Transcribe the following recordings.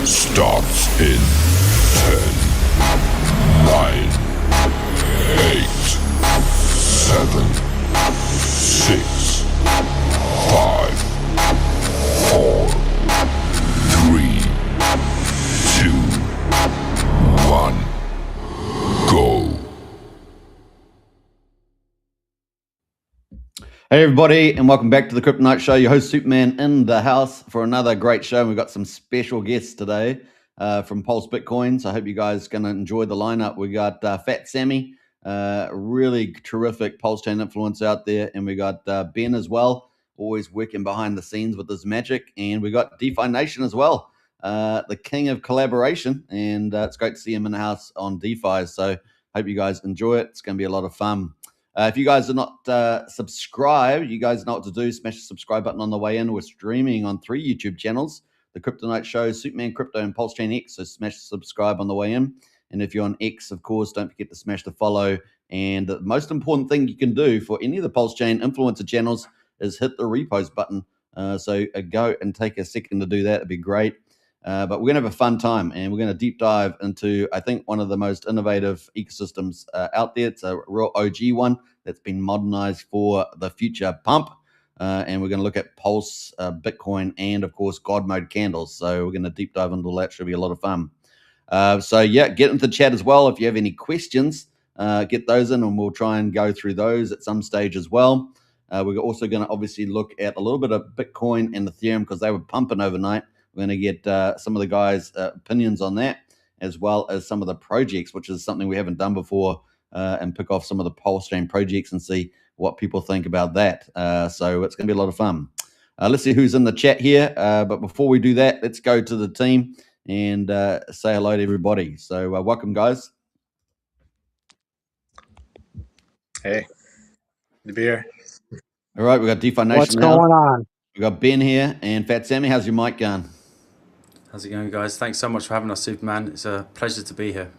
starts in 10, 9, 8, 7, 6, 5, 4, 3, 2, 1, go. Hey everybody, and welcome back to the Crypto Night Show. Your host Superman in the house for another great show. We've got some special guests today from PulseBitcoin, so I hope you guys are going to enjoy the lineup. We got FatSammy, really terrific Pulse chain influence out there, and we got Ben as well, always working behind the scenes with his magic, and we got DeFi Nation as well, the king of collaboration, and it's great to see him in the house on DeFi. So hope you guys enjoy it. It's going to be a lot of fun. If you guys are not subscribed, you guys know what to do. Smash the subscribe button on the way in. We're streaming on 3 YouTube channels, the Crypto Night Show, Superman Crypto, and Pulse Chain X. So smash the subscribe on the way in. And if you're on X, of course, don't forget to smash the follow. And the most important thing you can do for any of the Pulse Chain influencer channels is hit the repost button. So go and take a second to do that. It'd be great. But we're going to have a fun time, and we're going to deep dive into, I think, one of the most innovative ecosystems out there. It's a real OG one that's been modernized for the future pump. And we're going to look at Pulse, Bitcoin, and, of course, God Mode candles. So we're going to deep dive into all that. Should be a lot of fun. So, yeah, get into the chat as well. If you have any questions, get those in, and we'll try and go through those at some stage as well. We're also going to obviously look at a little bit of Bitcoin and Ethereum because they were pumping overnight. We're going to get some of the guys' opinions on that, as well as some of the projects, which is something we haven't done before, and pick off some of the Pulse Chain projects and see what people think about that. So it's going to be a lot of fun. Let's see who's in the chat here. But before we do that, let's go to the team and say hello to everybody. So welcome, guys. Hey, good to be here. All right, we got DeFi Nation. What's going on? We got Ben here and FatSammy. How's your mic going? How's it going, guys? Thanks so much for having us, Superman. It's a pleasure to be here.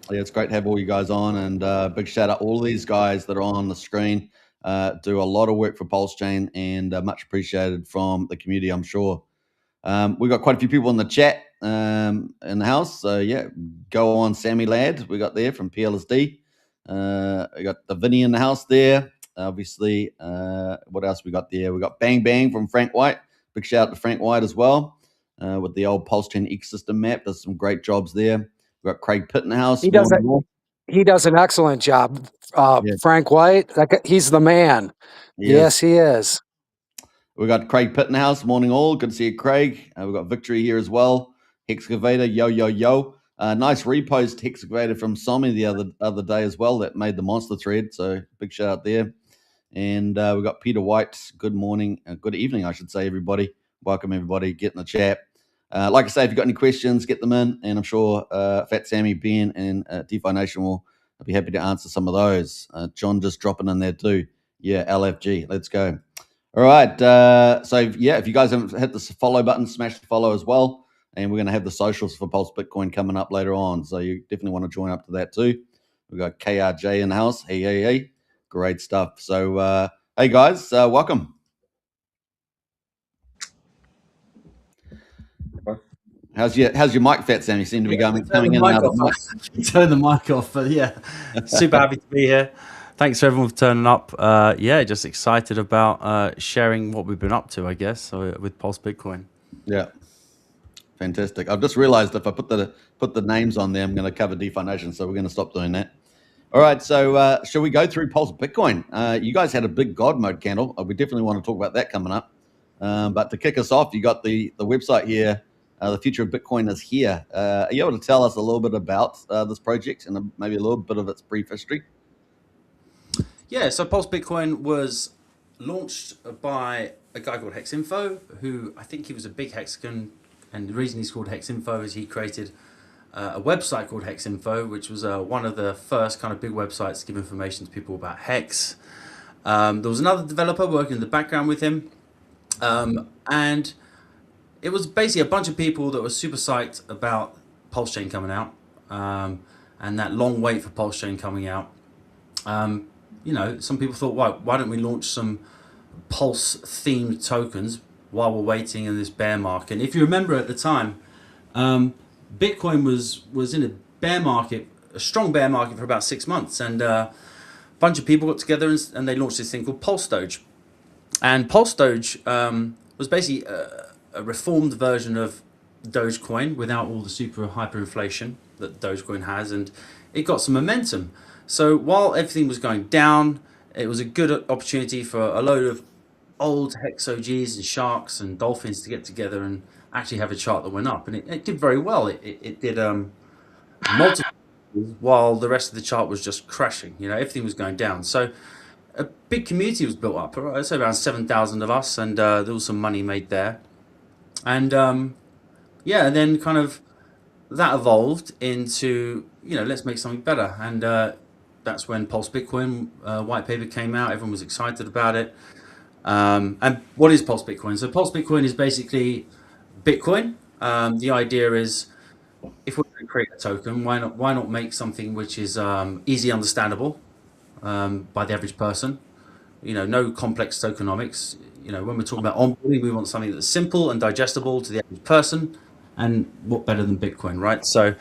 Yeah, it's great to have all you guys on, and big shout out all these guys that are on the screen. Do a lot of work for Pulse Chain, and much appreciated from the community, I'm sure. We got quite a few people in the chat in the house, so yeah, go on, Sammy Ladd. We got there from PLSB. We got the Vinny in the house there. Obviously, what else we got there? We got Bang Bang from Frank White. Big shout out to Frank White as well. With the old Pulse Chain ecosystem map, does some great jobs there. We've got Craig Pitt in the house. He does an excellent job. Yeah. Frank White, he's the man. Yes, he is. We got Craig Pitt in the house. Morning all. Good to see you, Craig. We've got Victory here as well. Hexcavator, yo. Nice repost Hexcavator from Somi the other day as well. That made the monster thread. So big shout out there. And we've got Peter White. Good morning. Good evening, I should say, everybody. Welcome, everybody. Get in the chat. Like I say, if you've got any questions, get them in. And I'm sure FatSammy, Ben, and DeFi Nation will be happy to answer some of those. John just dropping in there too. Yeah, LFG. Let's go. All right. So, yeah, if you guys haven't hit the follow button, smash the follow as well. And we're going to have the socials for Pulse Bitcoin coming up later on. So you definitely want to join up to that too. We've got KRJ in the house. Hey. Great stuff. So, hey, guys, welcome. How's your mic, FatSammy? You seem to be coming in and out of the mic. Turn the mic off, but yeah, super happy to be here. Thanks for everyone for turning up. Yeah, just excited about sharing what we've been up to, I guess, with Pulse Bitcoin. Yeah, fantastic. I've just realized if I put the names on there, I'm going to cover DeFi Nation, so we're going to stop doing that. All right, so shall we go through Pulse Bitcoin? You guys had a big God Mode candle. We definitely want to talk about that coming up. But to kick us off, you got the website here. The future of Bitcoin is here. Are you able to tell us a little bit about this project and maybe a little bit of its brief history? Yeah, so Pulse Bitcoin was launched by a guy called Hexinfo, who I think he was a big hexagon, and the reason he's called Hexinfo is he created a website called Hexinfo, which was one of the first kind of big websites to give information to people about Hex. There was another developer working in the background with him, and it was basically a bunch of people that were super psyched about Pulse Chain coming out, and that long wait for Pulse Chain coming out. You know, some people thought, why don't we launch some Pulse themed tokens while we're waiting in this bear market? And if you remember at the time, Bitcoin was in a bear market, a strong bear market for about 6 months, and a bunch of people got together and they launched this thing called Pulse Doge. And Pulse Doge was basically a reformed version of Dogecoin without all the super hyperinflation that Dogecoin has, and it got some momentum. So while everything was going down, it was a good opportunity for a load of old hex OGs and sharks and dolphins to get together and actually have a chart that went up, and it did very well. It did multiple while the rest of the chart was just crashing. Everything was going down. So a big community was built up. I'd say around 7,000 of us, and there was some money made there. And and then kind of that evolved into let's make something better, and that's when Pulse Bitcoin white paper came out. Everyone was excited about it. And what is Pulse Bitcoin? So Pulse Bitcoin is basically Bitcoin. The idea is, if we're going to create a token, why not make something which is easy understandable by the average person? No complex tokenomics. When we're talking about onboarding, we want something that's simple and digestible to the average person. And what better than Bitcoin, right? So,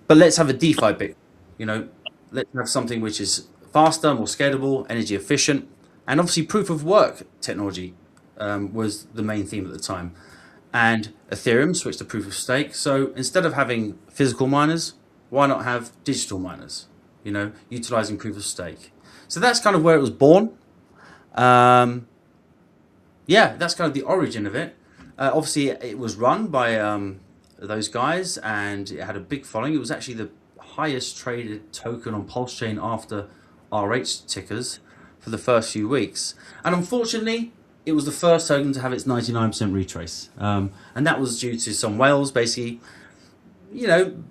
but let's have a DeFi Bitcoin. Let's have something which is faster, more scalable, energy efficient, and obviously proof of work technology was the main theme at the time. And Ethereum switched to proof of stake. So instead of having physical miners, why not have digital miners? Utilizing proof of stake. So that's kind of where it was born. That's kind of the origin of it. Obviously, it was run by those guys, and it had a big following. It was actually the highest traded token on Pulse Chain after RH tickers for the first few weeks. And unfortunately, it was the first token to have its 99% retrace. And that was due to some whales basically,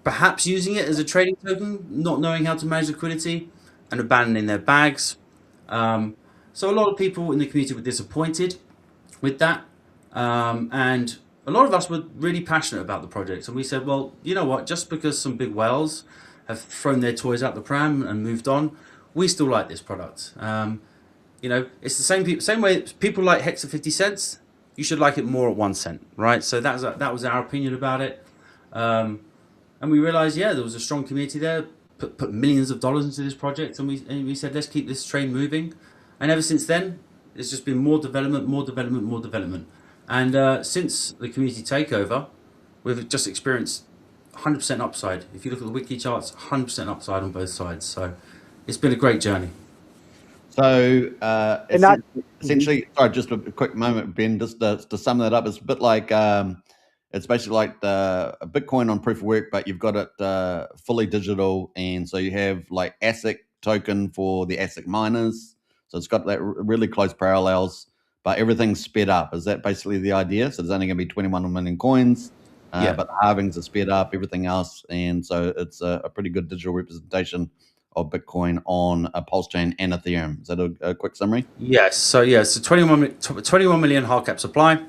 perhaps using it as a trading token, not knowing how to manage liquidity, and abandoning their bags. So a lot of people in the community were disappointed with that. And a lot of us were really passionate about the project. And we said, well, you know what, just because some big whales have thrown their toys out the pram and moved on, we still like this product. It's the same way people like Hex at 50 cents. You should like it more at 1 cent, right? So that was our opinion about it. And we realized, there was a strong community there, put millions of dollars into this project. And we said, let's keep this train moving. And ever since then, it's just been more development, more development, more development. And since the community takeover, we've just experienced 100% upside. If you look at the wiki charts, 100% upside on both sides. So it's been a great journey. So essentially, sorry, just a quick moment, Ben, just to sum that up, it's a bit like it's basically like the Bitcoin on proof of work, but you've got it fully digital, and so you have like ASIC token for the ASIC miners. So it's got that really close parallels, but everything's sped up. Is that basically the idea? So there's only going to be 21 million coins, but the halvings are sped up, everything else, and so it's a pretty good digital representation of Bitcoin on a Pulse chain and Ethereum. Is that a quick summary? Yes. So 21 million hard cap supply.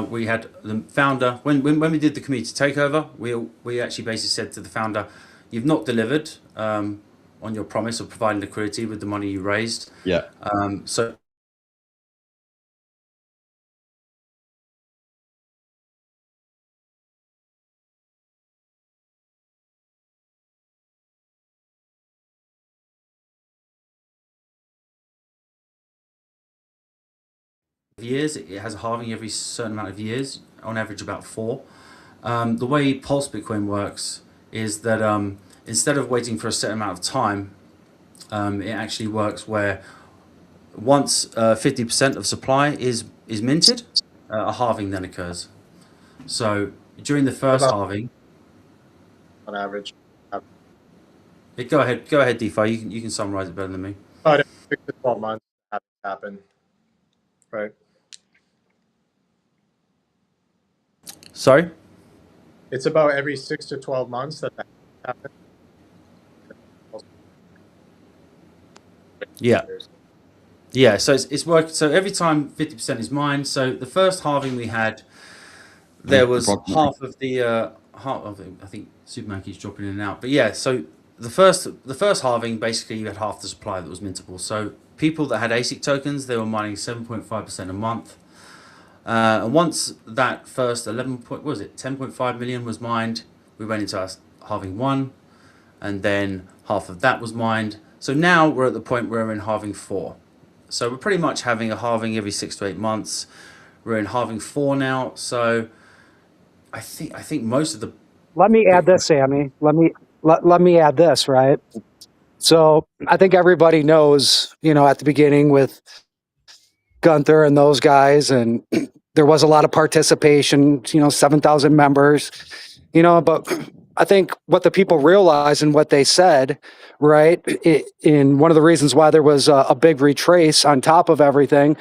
We had the founder when we did the community takeover. We actually basically said to the founder, "You've not delivered on your promise of providing liquidity with the money you raised." Yeah. So years, it has a halving every certain amount of years, on average about 4. The way Pulse Bitcoin works is that instead of waiting for a set amount of time, it actually works where once 50% of supply is minted, a halving then occurs. So during the first halving, on average. Go ahead, DeFi. You can summarize it better than me. About 6 to 12 months happen, right? Sorry? It's about every 6 to 12 months that happens. Yeah. So it's worked. So every time 50% is mined. So the first halving we had, there was half of the I think Superman keeps dropping in and out. But yeah, so the first halving, basically you had half the supply that was mintable. So people that had ASIC tokens, they were mining 7.5% a month. And once that first 10.5 million was mined, we went into our halving 1, and then half of that was mined. So now we're at the point where we're in halving 4. So we're pretty much having a halving every 6 to 8 months. We're in halving 4 now. So I think most of the... Let me add this, Sammy. Let me add this, right? So I think everybody knows, at the beginning with Gunther and those guys, and there was a lot of participation, 7,000 members, but I think what the people realized and what they said, right, in one of the reasons why there was a big retrace on top of everything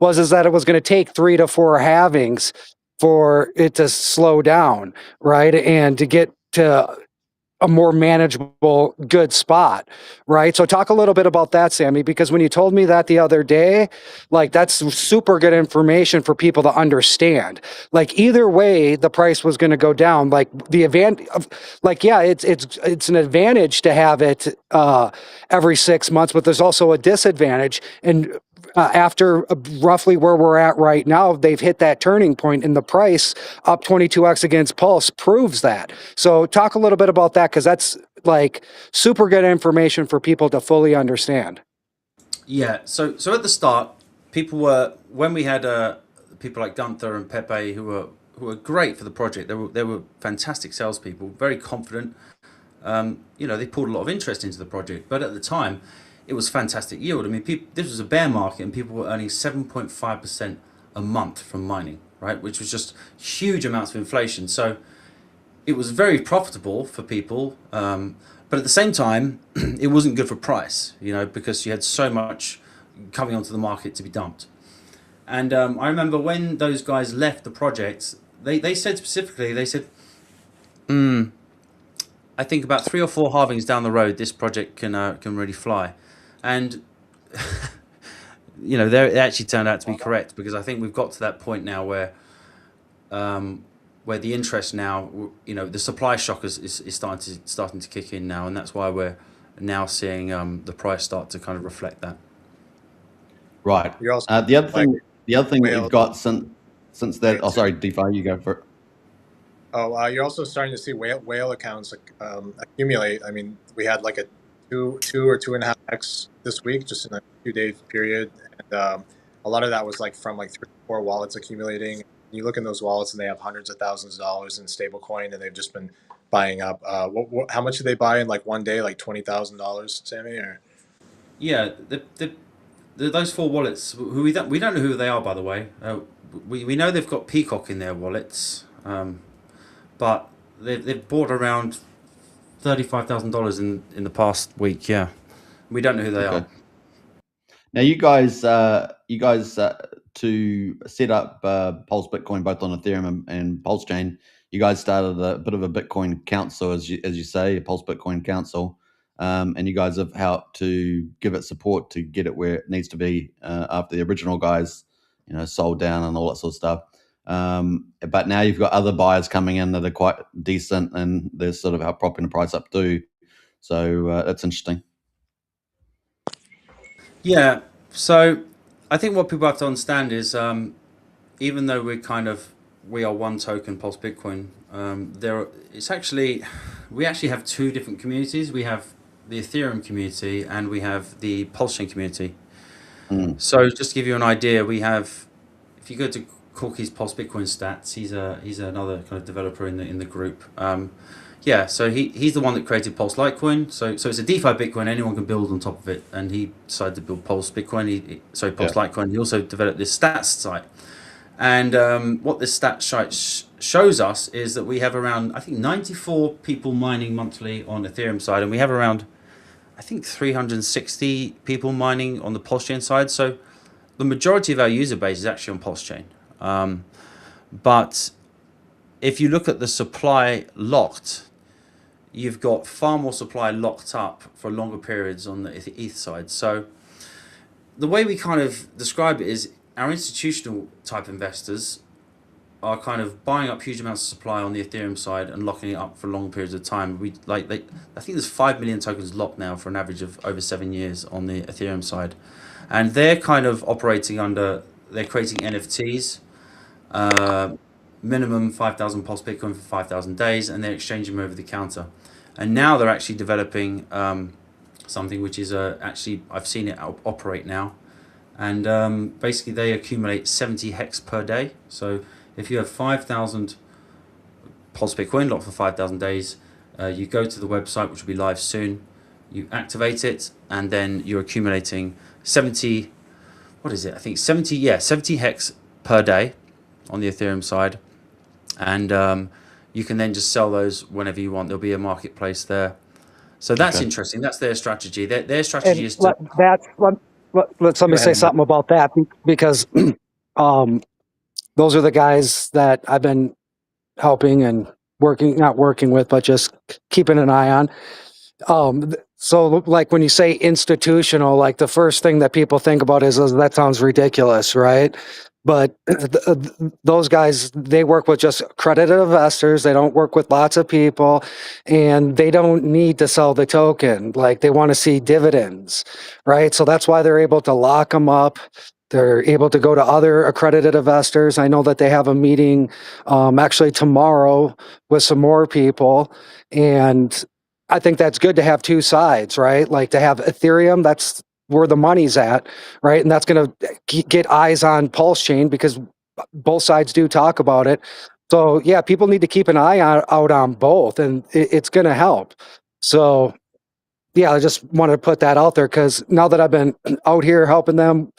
is that it was going to take 3 to 4 halvings for it to slow down, right, and to get to a more manageable, good spot, right? So talk a little bit about that, Sammy, because when you told me that the other day, like that's super good information for people to understand. Like either way, the price was going to go down. Like the advantage, like yeah, it's an advantage to have it every 6 months, but there's also a disadvantage. And after roughly where we're at right now, they've hit that turning point, and the price up 22x against Pulse proves that. So talk a little bit about that, because that's like super good information for people to fully understand. Yeah, so at the start, when we had people like Gunther and Pepe who were great for the project. They were fantastic salespeople, very confident. They pulled a lot of interest into the project, but at the time, it was fantastic yield. I mean, this was a bear market, and people were earning 7.5% a month from mining, right? Which was just huge amounts of inflation. So it was very profitable for people, but at the same time, it wasn't good for price, because you had so much coming onto the market to be dumped. And I remember when those guys left the project, they said specifically, I think about 3 or 4 halvings down the road, this project can really fly. And they actually turned out to be correct, because I think we've got to that point now where the interest now, the supply shock is starting to kick in now, and that's why we're now seeing the price start to kind of reflect that. Right. You're also The other thing that whale- we've got since that. Oh, sorry, DeFi, you go for it. Oh, you're also starting to see whale accounts accumulate. I mean, we had like a 2 or 2.5x this week, just in a few days period, and a lot of that was from 3 or 4 wallets accumulating. You look in those wallets, and they have hundreds of thousands of dollars in stablecoin, and they've just been buying up. How much did they buy in one day? Like $20,000, Sammy? Or Yeah, those 4 wallets, who we don't know who they are, by the way. We know they've got Peacock in their wallets, but they've bought around $35,000 in the past week. Yeah, we don't know who they are. Now, you guys, to set up PulseBitcoin both on Ethereum and Pulse Chain, you guys started a bit of a Bitcoin council, as you say, a PulseBitcoin council, and you guys have helped to give it support to get it where it needs to be after the original guys, sold down and all that sort of stuff. But now you've got other buyers coming in that are quite decent, and they're sort of help propping the price up too. So that's interesting. Yeah, so I think what people have to understand is, even though we are one token, Pulse Bitcoin, we actually have 2 different communities. We have the Ethereum community, and we have the Pulse Chain community. So just to give you an idea, we have, if you go to Corky's Pulse Bitcoin stats, he's another kind of developer in the group. So he's the one that created Pulse Litecoin. So it's a DeFi Bitcoin, anyone can build on top of it, and he decided to build Pulse Bitcoin. Pulse Litecoin. He also developed this stats site, and what this stats site shows us is that we have around, I think, 94 people mining monthly on Ethereum side, and we have around, I think, 360 people mining on the Pulse Chain side. So the majority of our user base is actually on Pulse Chain. But if you look at the supply locked, you've got far more supply locked up for longer periods on the ETH side. So the way we kind of describe it is our institutional type investors are kind of buying up huge amounts of supply on the Ethereum side and locking it up for long periods of time. I think there's 5 million tokens locked now for an average of over 7 years on the Ethereum side. And they're kind of operating they're creating NFTs minimum 5,000 Pulse Bitcoin for 5,000 days, and they're exchanging them over the counter. And now they're actually developing something which is actually, I've seen it operate now. And basically they accumulate 70 hex per day. So if you have 5,000 Pulse Bitcoin locked for 5,000 days, you go to the website, which will be live soon, you activate it, and then you're accumulating 70, what is it? I think 70 hex per day on the Ethereum side. And you can then just sell those whenever you want. There'll be a marketplace there. So that's interesting. That's their strategy. Their strategy And is to... let me say something about that, because those are the guys that I've been helping and not working with, but just keeping an eye on. So like when you say institutional, like the first thing that people think about is that sounds ridiculous, right? But those guys, they work with just accredited investors. They don't work with lots of people, and they don't need to sell the token. Like they want to see dividends, right? So that's why they're able to lock them up. They're able to go to other accredited investors. I know that they have a meeting actually tomorrow with some more people, and I think that's good to have two sides, right? Like to have Ethereum, that's where the money's at, right? And that's going to get eyes on Pulse Chain, because both sides do talk about it. So yeah, people need to keep an eye out on both, and it's going to help. So yeah, I just wanted to put that out there, because now that I've been out here helping them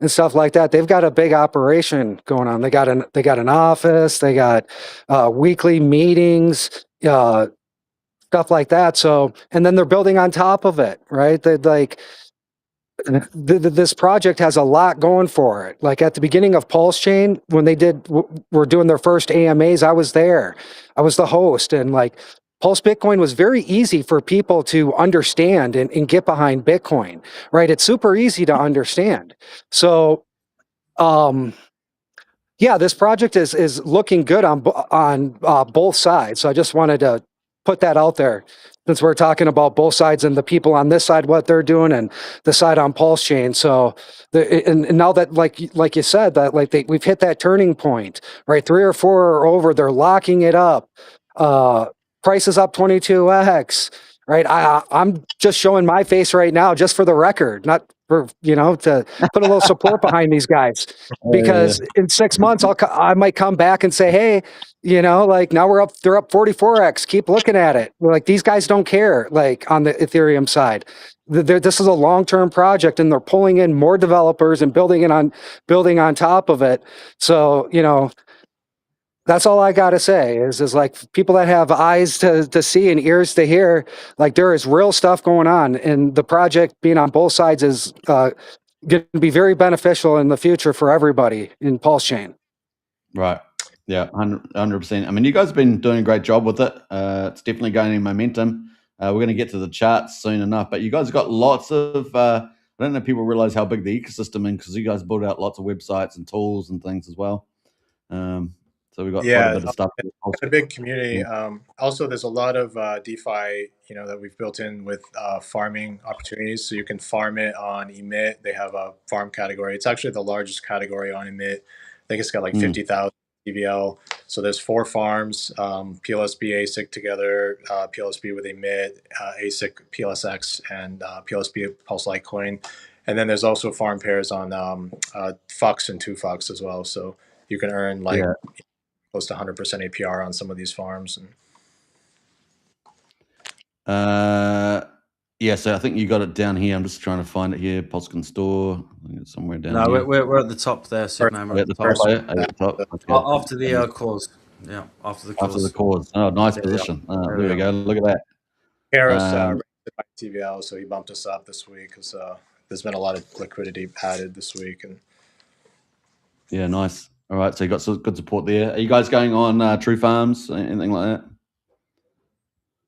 and stuff like that, they've got a big operation going on. They got an office, they got weekly meetings, stuff like that. So, and then they're building on top of it, right? They like this project has a lot going for it. Like at the beginning of Pulse Chain, when they were doing their first AMAs, I was there. I was the host, and like Pulse Bitcoin was very easy for people to understand and get behind Bitcoin, right? It's super easy to understand. So, yeah, this project is looking good on both sides. So I just wanted to put that out there, since we're talking about both sides and the people on this side, what they're doing, and the side on Pulse Chain. So, and now that, like you said, that we've hit that turning point, right? 3 or 4 are over. They're locking it up. Price is up 22x, right? I'm just showing my face right now, just for the record, not for, to put a little support behind these guys, because in 6 months I might come back and say, hey, like now they're up 44x. Keep looking at it. Like these guys don't care. Like on the Ethereum side, this is a long-term project, and they're pulling in more developers and building on top of it. So that's all I got to say is like people that have eyes to see and ears to hear, like there is real stuff going on, and the project being on both sides is going to be very beneficial in the future for everybody in Pulse Chain. Right. Yeah, 100%. I mean, you guys have been doing a great job with it. It's definitely gaining momentum. We're going to get to the charts soon enough, but you guys have got lots of, I don't know if people realize how big the ecosystem is, because you guys build out lots of websites and tools and things as well. So we've got quite a bit of stuff. It's a big community. Also, there's a lot of DeFi, that we've built in with farming opportunities. So you can farm it on Emit. They have a farm category. It's actually the largest category on Emit. I think it's got like 50,000 TVL. So there's 4 farms, PLSB, ASIC together, PLSB with Emit, ASIC, PLSX, and PLSB Pulse Litecoin. And then there's also farm pairs on Fux and 2Fux as well. So you can earn close to 100% APR on some of these farms. Yeah, so I think you got it down here. I'm just trying to find it here. Polskin Store. I think it's somewhere down here. No, we're at the top there, Superman. We're at the top. After the cause. Yeah, after the cause. After the cause. Oh, nice position. There we go. Look at that. Harris by TVL, so he bumped us up this week because there's been a lot of liquidity added this week. Yeah, nice. All right, so you got some good support there. Are you guys going on True Farms, anything like that?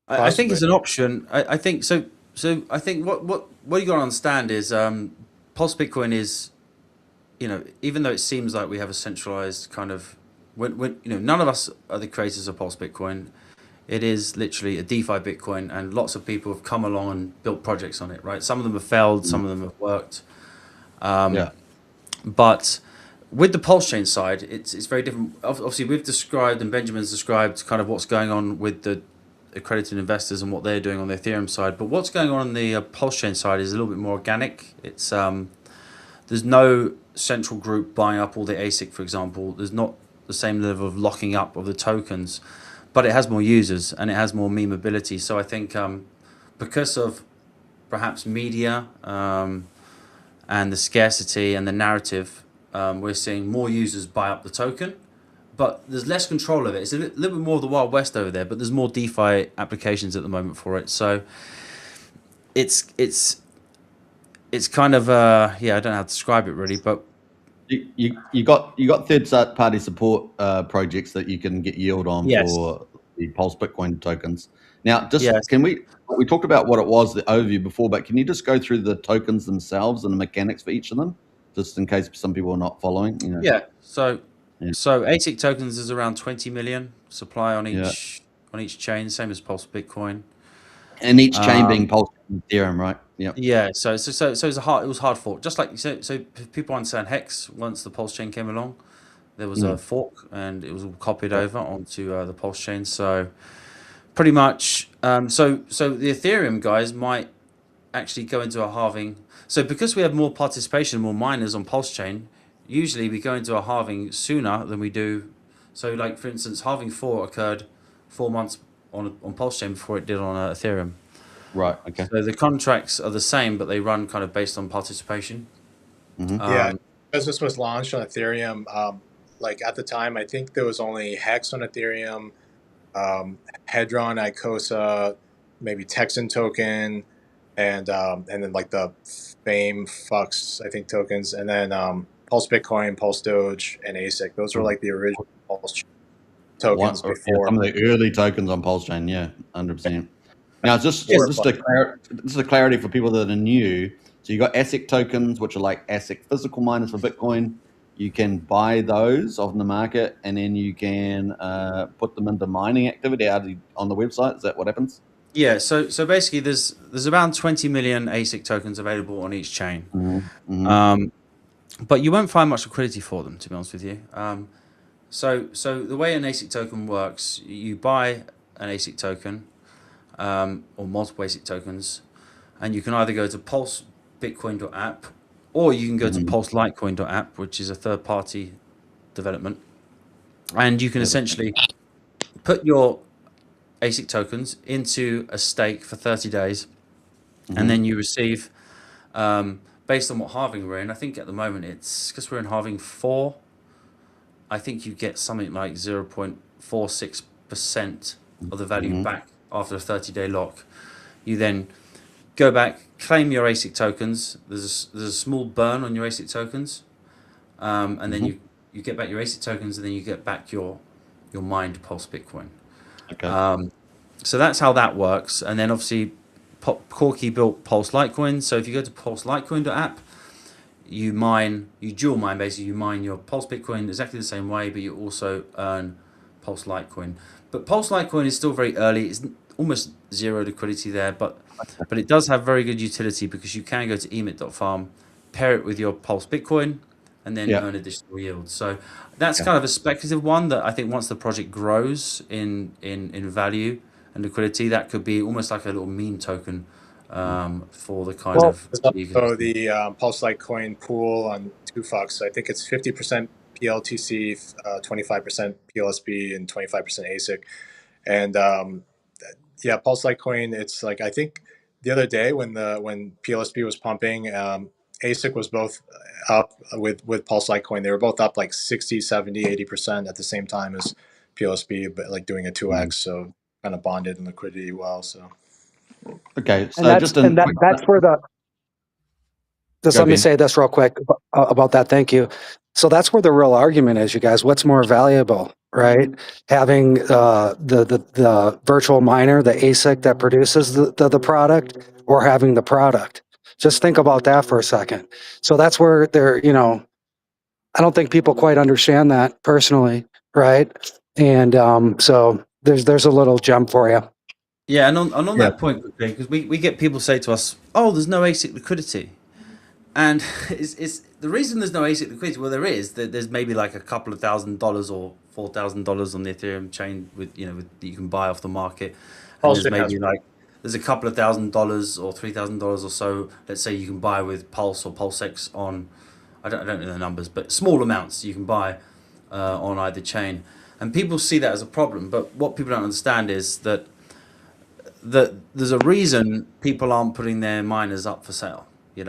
I think it's an option. I think so. So I think what you got to understand is Pulse Bitcoin is, even though it seems like we have a centralized kind of, when none of us are the creators of Pulse Bitcoin. It is literally a DeFi Bitcoin, and lots of people have come along and built projects on it. Right, some of them have failed, some of them have worked. But with the Pulse chain side, it's very different. Obviously, we've described and Benjamin's described kind of what's going on with the accredited investors and what they're doing on the Ethereum side. But what's going on the Pulse chain side is a little bit more organic. It's there's no central group buying up all the ASIC, for example. There's not the same level of locking up of the tokens, but it has more users and it has more memeability. So I think because of perhaps media and the scarcity and the narrative, we're seeing more users buy up the token, but there's less control of it. It's a little bit more of the Wild West over there, but there's more DeFi applications at the moment for it. So it's kind of yeah, I don't know how to describe it really, but you got third party support projects that you can get yield on for the Pulse Bitcoin tokens. Now, can we talked about what it was, the overview before, but can you just go through the tokens themselves and the mechanics for each of them, just in case some people are not following? You know? Yeah. So ASIC tokens is around 20 million supply on each chain, same as Pulse Bitcoin. And each chain being Pulse Ethereum, right? Yeah. Yeah. So it was hard fork, just like so people understand Hex. Once the Pulse chain came along, there was a fork, and it was all copied over onto the Pulse chain. So pretty much, so the Ethereum guys might actually go into a halving. So because we have more participation, more miners on Pulse chain, usually we go into a halving sooner than we do. So like for instance, halving 4 occurred 4 months on Pulse chain before it did on Ethereum. Right. Okay. So the contracts are the same, but they run kind of based on participation. Yeah, as this was launched on Ethereum, like at the time, I think there was only Hex on Ethereum, Hedron, Icosa, maybe Texan token, and then like the Fame Fux, I think, tokens, and then Pulse Bitcoin, Pulse Doge, and ASIC. Those were like the original Pulse tokens before. Some of the early tokens on Pulse chain, 100%. Now, just a clarity for people that are new. So you got ASIC tokens, which are like ASIC physical miners for Bitcoin. You can buy those off the market, and then you can put them into mining activity on the website. Is that what happens? Yeah. So basically, there's around 20 million ASIC tokens available on each chain, but you won't find much liquidity for them, to be honest with you. So the way an ASIC token works, you buy an ASIC token. Or multiple ASIC tokens, and you can either go to PulseBitcoin.app or you can go to PulseLitecoin.app, which is a third-party development, and you can essentially put your ASIC tokens into a stake for 30 days, and then you receive, based on what halving we're in, I think at the moment it's, because we're in halving 4, I think you get something like 0.46% of the value back after a 30-day lock. You then go back, claim your ASIC tokens. There's a small burn on your ASIC tokens, and then you get back your ASIC tokens, and then you get back your mined Pulse Bitcoin. Okay. So that's how that works. And then obviously, Corky built Pulse Litecoin. So if you go to PulseLitecoin.app, you dual mine basically. You mine your Pulse Bitcoin exactly the same way, but you also earn Pulse Litecoin. But Pulse Litecoin is still very early. It's almost zero liquidity there, but it does have very good utility because you can go to emit.farm, pair it with your Pulse Bitcoin, and then earn additional yield. So that's kind of a speculative one that I think once the project grows in value and liquidity, that could be almost like a little meme token for the kind of. There's also the Pulse Litecoin pool on 2Fox. I think it's 50% PLTC, 25% PLSB, and 25% ASIC. And Pulse Litecoin, it's like, I think the other day when PLSB was pumping, ASIC was both up with Pulse Litecoin. They were both up like 60, 70, 80% at the same time as PLSB, but like doing a 2x, so kind of bonded in liquidity well. So okay, so that's where the. Just let me say this real quick about that. Thank you. So that's where the real argument is, you guys. What's more valuable, right? Having the virtual miner, the ASIC that produces the product, or having the product? Just think about that for a second. So that's where I don't think people quite understand that personally, right? And so there's a little gem for you. Yeah, and on that point, because we get people say to us, "Oh, there's no ASIC liquidity." And it's the reason there's no ASIC liquidity. Well, there is. There's maybe like a couple of $1,000 or $4,000 on the Ethereum chain that you can buy off the market, and there's Pulse has maybe like there's a couple of $1,000 or $3,000 or so. Let's say you can buy with Pulse or PulseX on. I don't know the numbers, but small amounts you can buy on either chain, and people see that as a problem. But what people don't understand is that there's a reason people aren't putting their miners up for sale. You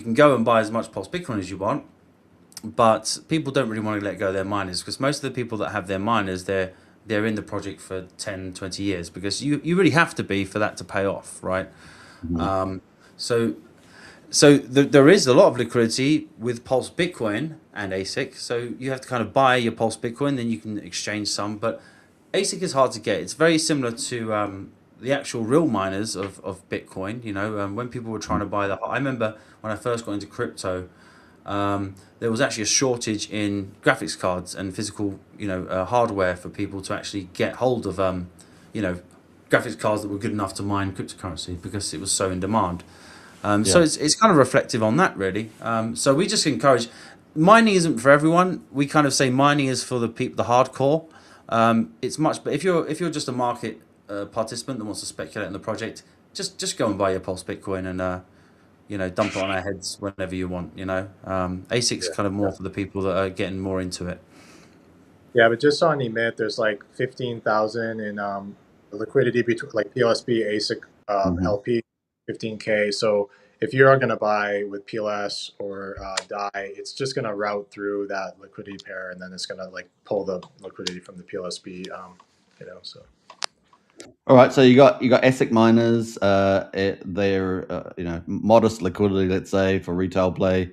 can go and buy as much PulseBitcoin as you want, but people don't really want to let go of their miners because most of the people that have their miners, they're in the project for 10, 20 years because you really have to be for that to pay off, right? So there is a lot of liquidity with PulseBitcoin and ASIC. So you have to kind of buy your PulseBitcoin, then you can exchange some. But ASIC is hard to get. It's very similar to the actual real miners of Bitcoin. When people were trying to buy I remember when I first got into crypto, there was actually a shortage in graphics cards and physical, hardware for people to actually get hold of, graphics cards that were good enough to mine cryptocurrency because it was so in demand. So it's kind of reflective on that, really. So we just encourage mining isn't for everyone. We kind of say mining is for the people, the hardcore. It's much, but if you're just a market participant that wants to speculate in the project, just go and buy your PulseBitcoin and dump it on our heads whenever you want. ASIC's kind of more for the people that are getting more into it. Yeah, but just on emit, there's like 15,000 in liquidity between like PLSB, ASIC, LP, 15K. So if you are going to buy with PLS or DAI, it's just going to route through that liquidity pair, and then it's going to like pull the liquidity from the PLSB. So. All right, so you got ASIC miners. They're modest liquidity, let's say, for retail play.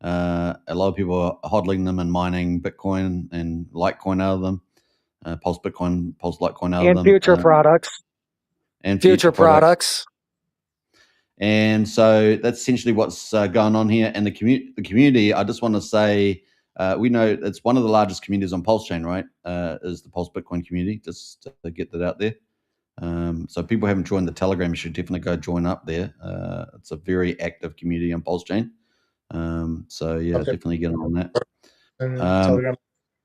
A lot of people are hodling them and mining Bitcoin and Litecoin out of them. Pulse Bitcoin, Pulse Litecoin out of them. And future products. And future products. And so that's essentially what's going on here. And the community, I just want to say, we know it's one of the largest communities on Pulse Chain, right? Is the Pulse Bitcoin community, just to get that out there. So people haven't joined the Telegram, you should definitely go join up there. It's a very active community on Pulse Chain. So yeah, definitely get on that. And Telegram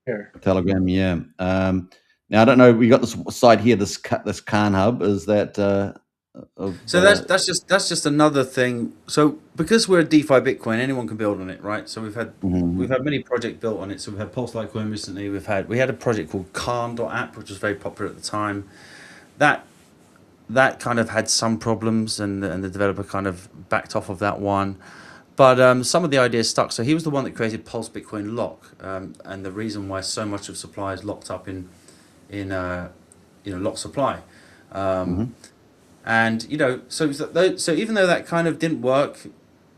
here. Telegram, yeah. Now I don't know. We got this side here, this Khan Hub. Is that? So that's just another thing. So because we're a DeFi Bitcoin, anyone can build on it, right? So we've had many projects built on it. So we've had Pulse Litecoin recently. We had a project called Khan.app, which was very popular at the time. That kind of had some problems, and the developer kind of backed off of that one. But some of the ideas stuck. So he was the one that created Pulse Bitcoin Lock, and the reason why so much of supply is locked up in locked supply. And so even though that kind of didn't work,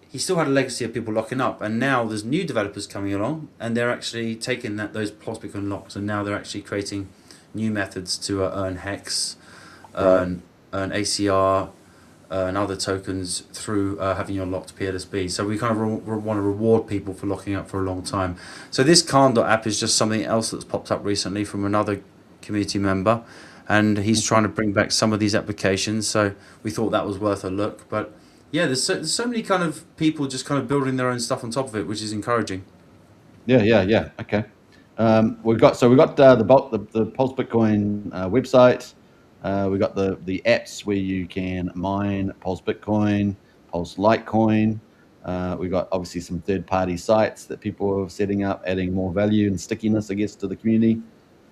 he still had a legacy of people locking up. And now there's new developers coming along, and they're actually taking those Pulse Bitcoin locks, and now they're actually creating new methods to earn hex, earn ACR, and other tokens through having your locked PLSB. So we kind of want to reward people for locking up for a long time. So this Khan.app is just something else that's popped up recently from another community member, and he's trying to bring back some of these applications. So we thought that was worth a look. But yeah, there's so many kind of people just kind of building their own stuff on top of it, which is encouraging. Yeah. Okay. We got the Pulse Bitcoin website. We got the apps where you can mine Pulse Bitcoin, Pulse Litecoin. We got obviously some third-party sites that people are setting up, adding more value and stickiness, I guess, to the community.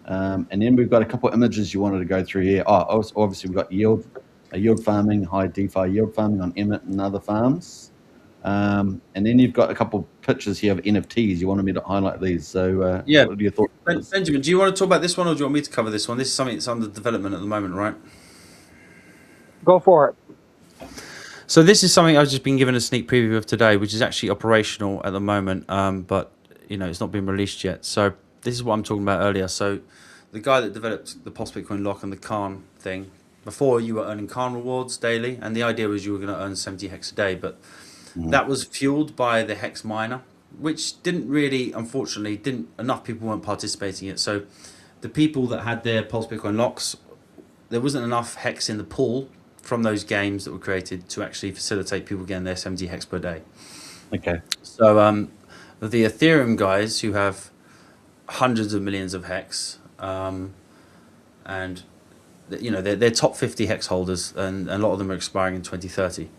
And then we've got a couple of images you wanted to go through here. Obviously we've got yield farming, high DeFi yield farming on Emmet and other farms. And then you've got a couple pictures here of NFTs. You wanted me to highlight these. So what are your thoughts? Benjamin, do you want to talk about this one, or do you want me to cover this one? This is something that's under development at the moment, right? Go for it. So this is something I've just been given a sneak preview of today, which is actually operational at the moment, but it's not been released yet. So this is what I'm talking about earlier. So the guy that developed the Pulse Bitcoin lock and the Khan thing, before you were earning Khan rewards daily, and the idea was you were going to earn 70 hex a day, but that was fueled by the hex miner, which unfortunately enough people weren't participating in it. So the people that had their Pulse Bitcoin locks, there wasn't enough hex in the pool from those games that were created to actually facilitate people getting their 70 hex per day. Okay. So the Ethereum guys who have hundreds of millions of hex, and they're top 50 hex holders, and a lot of them are expiring in 2030.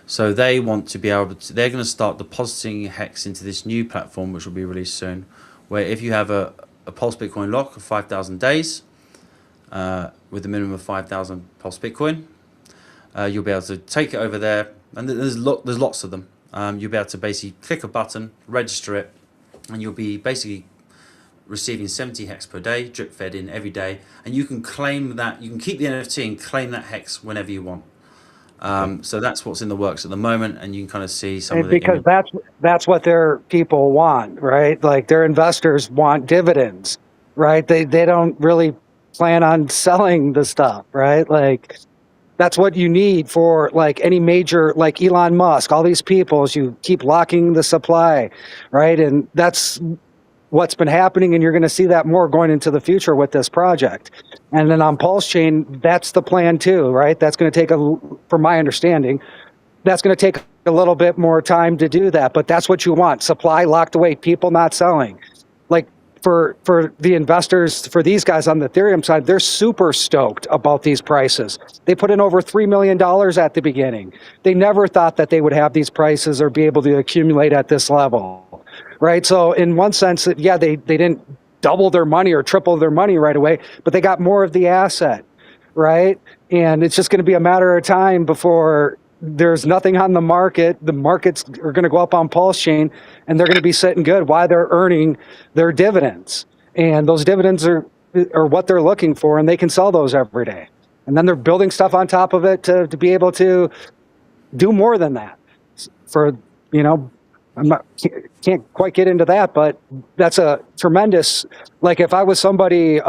So they want to be able to, they're going to start depositing hex into this new platform, which will be released soon, where if you have a Pulse Bitcoin lock of 5,000 days, with a minimum of 5,000 Pulse Bitcoin, you'll be able to take it over there, and there's lots of them. You'll be able to basically click a button, register it, and you'll be basically receiving 70 hex per day, drip fed in every day, and you can claim that, you can keep the NFT and claim that hex whenever you want. So that's what's in the works at the moment, and you can kind of see some of the because that's what their people want, right? Like their investors want dividends, right? They don't really plan on selling the stuff, right? Like that's what you need for like any major, like Elon Musk, all these people, is you keep locking the supply, right? And that's what's been happening, and you're going to see that more going into the future with this project. And then on Pulse Chain, that's the plan too, right? That's going to take from my understanding, that's going to take a little bit more time to do that, but that's what you want. Supply locked away, people not selling. Like for the investors, for these guys on the Ethereum side, they're super stoked about these prices. They put in over $3 million at the beginning. They never thought that they would have these prices or be able to accumulate at this level, right? So in one sense, yeah, they didn't double their money or triple their money right away, but they got more of the asset, right? And it's just going to be a matter of time before there's nothing on the market. The markets are going to go up on Pulse Chain, and they're going to be sitting good while they're earning their dividends. And those dividends are what they're looking for, and they can sell those every day. And then they're building stuff on top of it to be able to do more than that. For, can't quite get into that, but that's a tremendous, like if I was somebody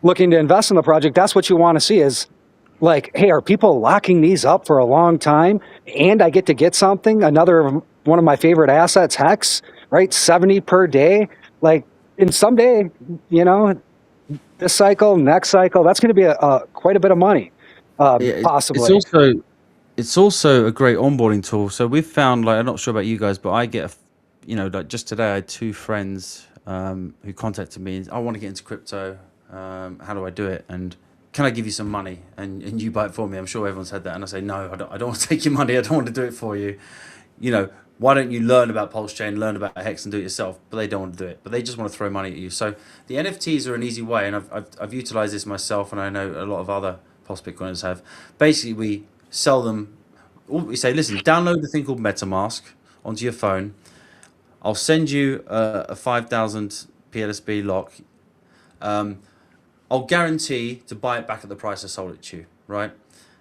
looking to invest in the project, that's what you want to see is, like, hey, are people locking these up for a long time? And I get to get something, another one of my favorite assets, Hex, right? 70 per day. Like, in someday, this cycle, next cycle, that's going to be quite a bit of money, possibly. It's also a great onboarding tool. So we've found, like, I'm not sure about you guys, but I get, like just today, I had two friends who contacted me. I want to get into crypto. How do I do it? And can I give you some money and you buy it for me? I'm sure everyone's had that. And I say, no, I don't want to take your money. I don't want to do it for you. Why don't you learn about Pulse Chain, learn about Hex and do it yourself? But they don't want to do it. But they just want to throw money at you. So the NFTs are an easy way. And I've utilized this myself, and I know a lot of other Pulse Bitcoiners have. Basically, we sell them. We say, listen, download the thing called MetaMask onto your phone. I'll send you a 5,000 PLSB lock. I'll guarantee to buy it back at the price I sold it to you, right?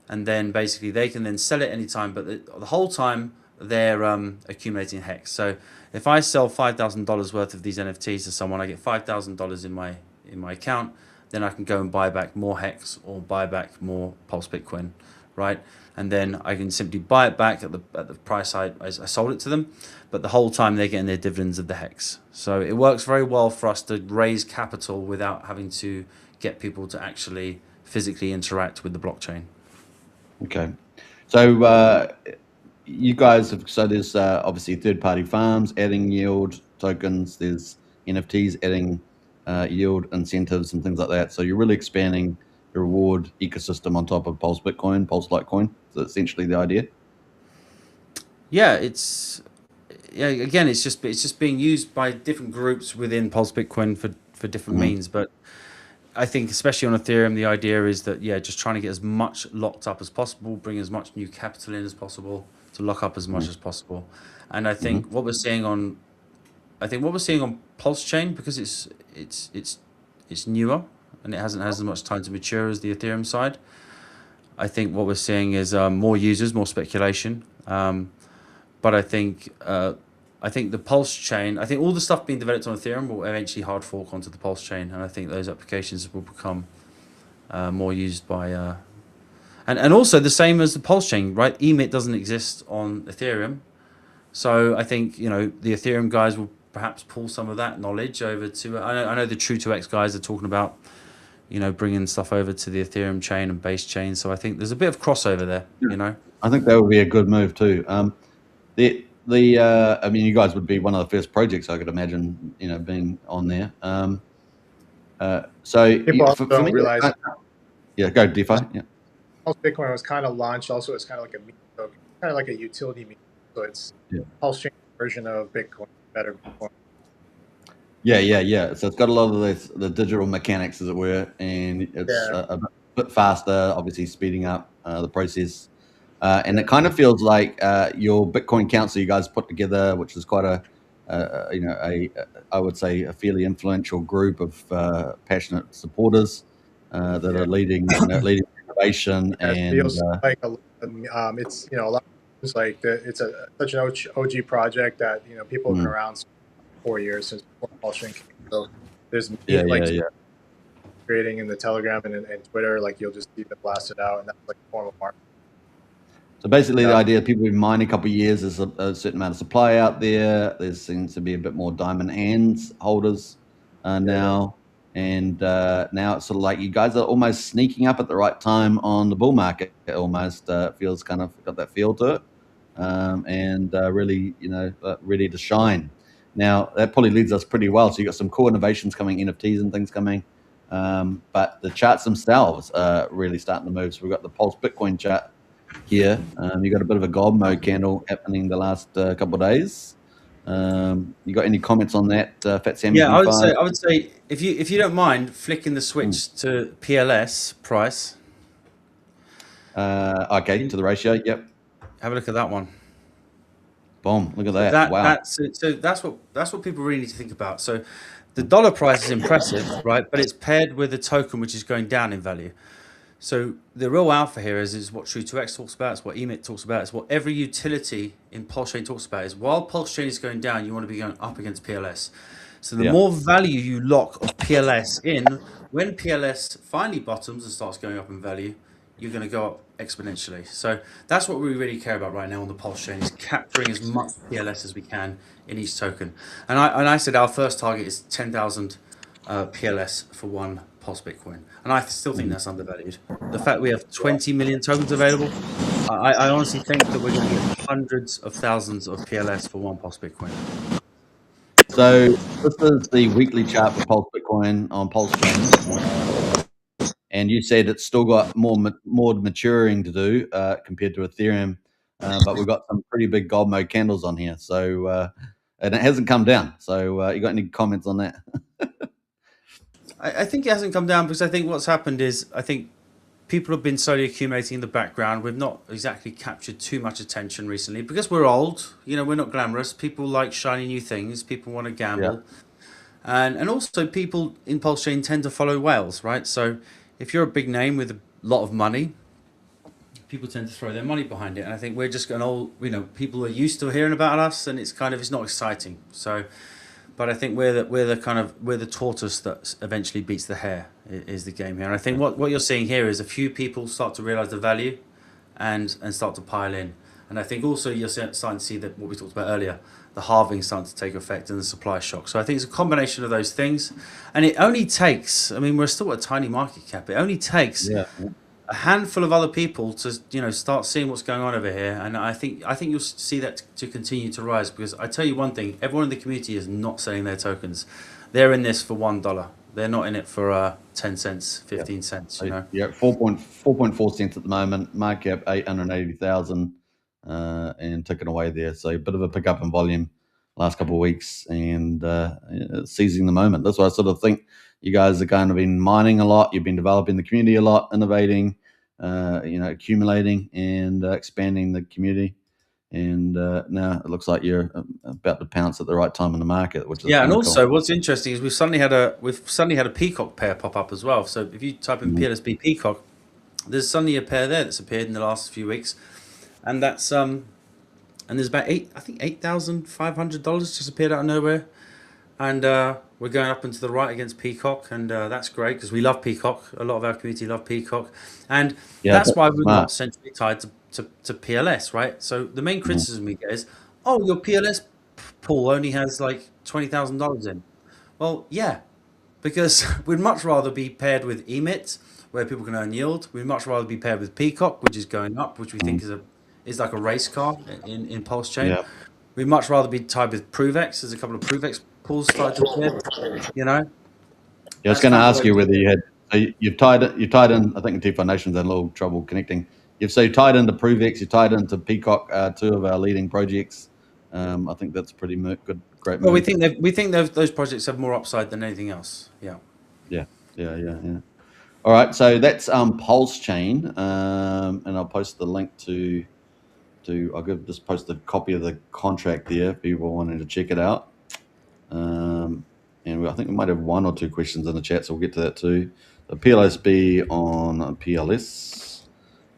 And then basically they can then sell it anytime, but the whole time they're accumulating hex. So if I sell $5,000 worth of these NFTs to someone, I get $5,000 in my account. Then I can go and buy back more hex or buy back more Pulse Bitcoin, right? And then I can simply buy it back at the price I sold it to them. But the whole time they're getting their dividends of the hex. So it works very well for us to raise capital without having to get people to actually physically interact with the blockchain. Okay. So you guys have, so there's obviously third-party farms adding yield tokens. There's NFTs adding yield incentives and things like that. So you're really expanding the reward ecosystem on top of Pulse Bitcoin, Pulse Litecoin. So that's essentially the idea. Yeah, again, it's just being used by different groups within Pulse Bitcoin for different means. But I think especially on Ethereum, the idea is that, just trying to get as much locked up as possible, bring as much new capital in as possible to lock up as much as possible. And I think what we're seeing on Pulse Chain, because it's newer and it hasn't had as much time to mature as the Ethereum side, I think what we're seeing is more users, more speculation. But I think the Pulse Chain, I think all the stuff being developed on Ethereum will eventually hard fork onto the Pulse Chain, and I think those applications will become more used by, and also the same as the Pulse Chain, right? Emit doesn't exist on Ethereum, so I think the Ethereum guys will perhaps pull some of that knowledge over to. I know the True2X guys are talking about bringing stuff over to the Ethereum chain and base chain. So I think there's a bit of crossover there. I think that would be a good move too. I mean, you guys would be one of the first projects I could imagine, being on there. So People also for don't me, realize yeah, go DeFi. Yeah. Pulse Bitcoin was kind of launched. Also, it's kind of like a meme token, kind of like a utility meme. So it's Pulse Chain version of Bitcoin, better Bitcoin. Yeah. So it's got a lot of the digital mechanics, as it were, and it's a bit faster, obviously speeding up the process. And it kind of feels like your Bitcoin Council you guys put together, which is quite I would say a fairly influential group of passionate supporters that are leading innovation. Yeah, And it feels like it's a lot. It's like it's such an OG project that people have been around for 4 years since before Pulse Chain came. So there's creating in the Telegram and Twitter, like you'll just see them blasted out, and that's like a form of marketing. So basically, the idea people have been mining a couple of years, there's a certain amount of supply out there. There seems to be a bit more diamond hands holders now. And now it's sort of like you guys are almost sneaking up at the right time on the bull market. It almost feels kind of got that feel to it. And really, ready to shine. Now, that probably leads us pretty well. So you got some cool innovations coming, NFTs and things coming. But the charts themselves are really starting to move. So we've got the Pulse Bitcoin chart here. You got a bit of a gold mode candle happening the last couple of days. You got any comments on that, FatSammy? Yeah, I would say if you don't mind flicking the switch to PLS price. Okay, to the ratio. Yep. Have a look at that one. Boom! Look at that. Wow. So that's what people really need to think about. So the dollar price is impressive, right? But it's paired with a token which is going down in value. So the real alpha here is what True2X talks about, it's what Emit talks about, it's what every utility in Pulse Chain talks about, is while Pulse Chain is going down, you want to be going up against PLS. So the more value you lock of PLS in, when PLS finally bottoms and starts going up in value, you're going to go up exponentially. So that's what we really care about right now on the Pulse Chain, is capturing as much PLS as we can in each token. And I said our first target is 10,000 PLS for one Pulse Bitcoin, and I still think that's undervalued. The fact we have 20 million tokens available, I honestly think that we're going to get hundreds of thousands of PLS for one Pulse Bitcoin. So this is the weekly chart for Pulse Bitcoin on Pulse Chain, and you said it's still got more maturing to do compared to Ethereum, but we've got some pretty big gold mode candles on here. So and it hasn't come down. So you got any comments on that? I think it hasn't come down because I think what's happened is I think people have been slowly accumulating in the background. We've not exactly captured too much attention recently because we're old. We're not glamorous. People like shiny new things. People want to gamble. And also people in Pulse Chain tend to follow whales, right? So if you're a big name with a lot of money, people tend to throw their money behind it. And I think we're just going old, people are used to hearing about us, and it's not exciting. So, but I think we're the tortoise that eventually beats the hare is the game here. And I think what you're seeing here is a few people start to realize the value and start to pile in. And I think also you're starting to see that what we talked about earlier, the halving starting to take effect and the supply shock. So I think it's a combination of those things. And it only takes, we're still at a tiny market cap. It only takes a handful of other people to start seeing what's going on over here, and I think you'll see that to continue to rise, because I tell you one thing, everyone in the community is not selling their tokens. They're in this for $1. They're not in it for 10 cents, 15 cents. 4.4 cents at the moment, market cap 880,000 and ticking away there. So a bit of a pickup in volume last couple of weeks, and seizing the moment. That's why I sort of think you guys are kind of been mining a lot. You've been developing the community a lot, innovating, accumulating and expanding the community. And now it looks like you're about to pounce at the right time in the market, which is and also cool. What's interesting is we've suddenly had a peacock pair pop up as well. So if you type in PLSB peacock, there's suddenly a pair there that's appeared in the last few weeks, and that's and there's about $8,500 just appeared out of nowhere. And we're going up and to the right against Peacock, and that's great because we love Peacock. A lot of our community love Peacock, and that's why we're not centrally tied to PLS, right? So the main criticism we get is, your PLS pool only has like $20,000 in. Well, yeah, because we'd much rather be paired with emit, where people can earn yield. We'd much rather be paired with Peacock, which is going up, which we think is like a race car in Pulse Chain. Yeah. We'd much rather be tied with ProveX. There's a couple of ProveX pools started to appear. You know. Yeah, I was going to ask you whether you had. So you've tied in. I think DeFi Nation's had a little trouble connecting. You tied into ProveX. You tied into Peacock, two of our leading projects. I think that's pretty good, great move. Well, we think those projects have more upside than anything else. Yeah. Yeah. All right, so that's Pulse Chain, and I'll post the link to. I'll just post a copy of the contract there if people wanted to check it out. And I think we might have one or two questions in the chat, so we'll get to that too. The PLSB on PLS,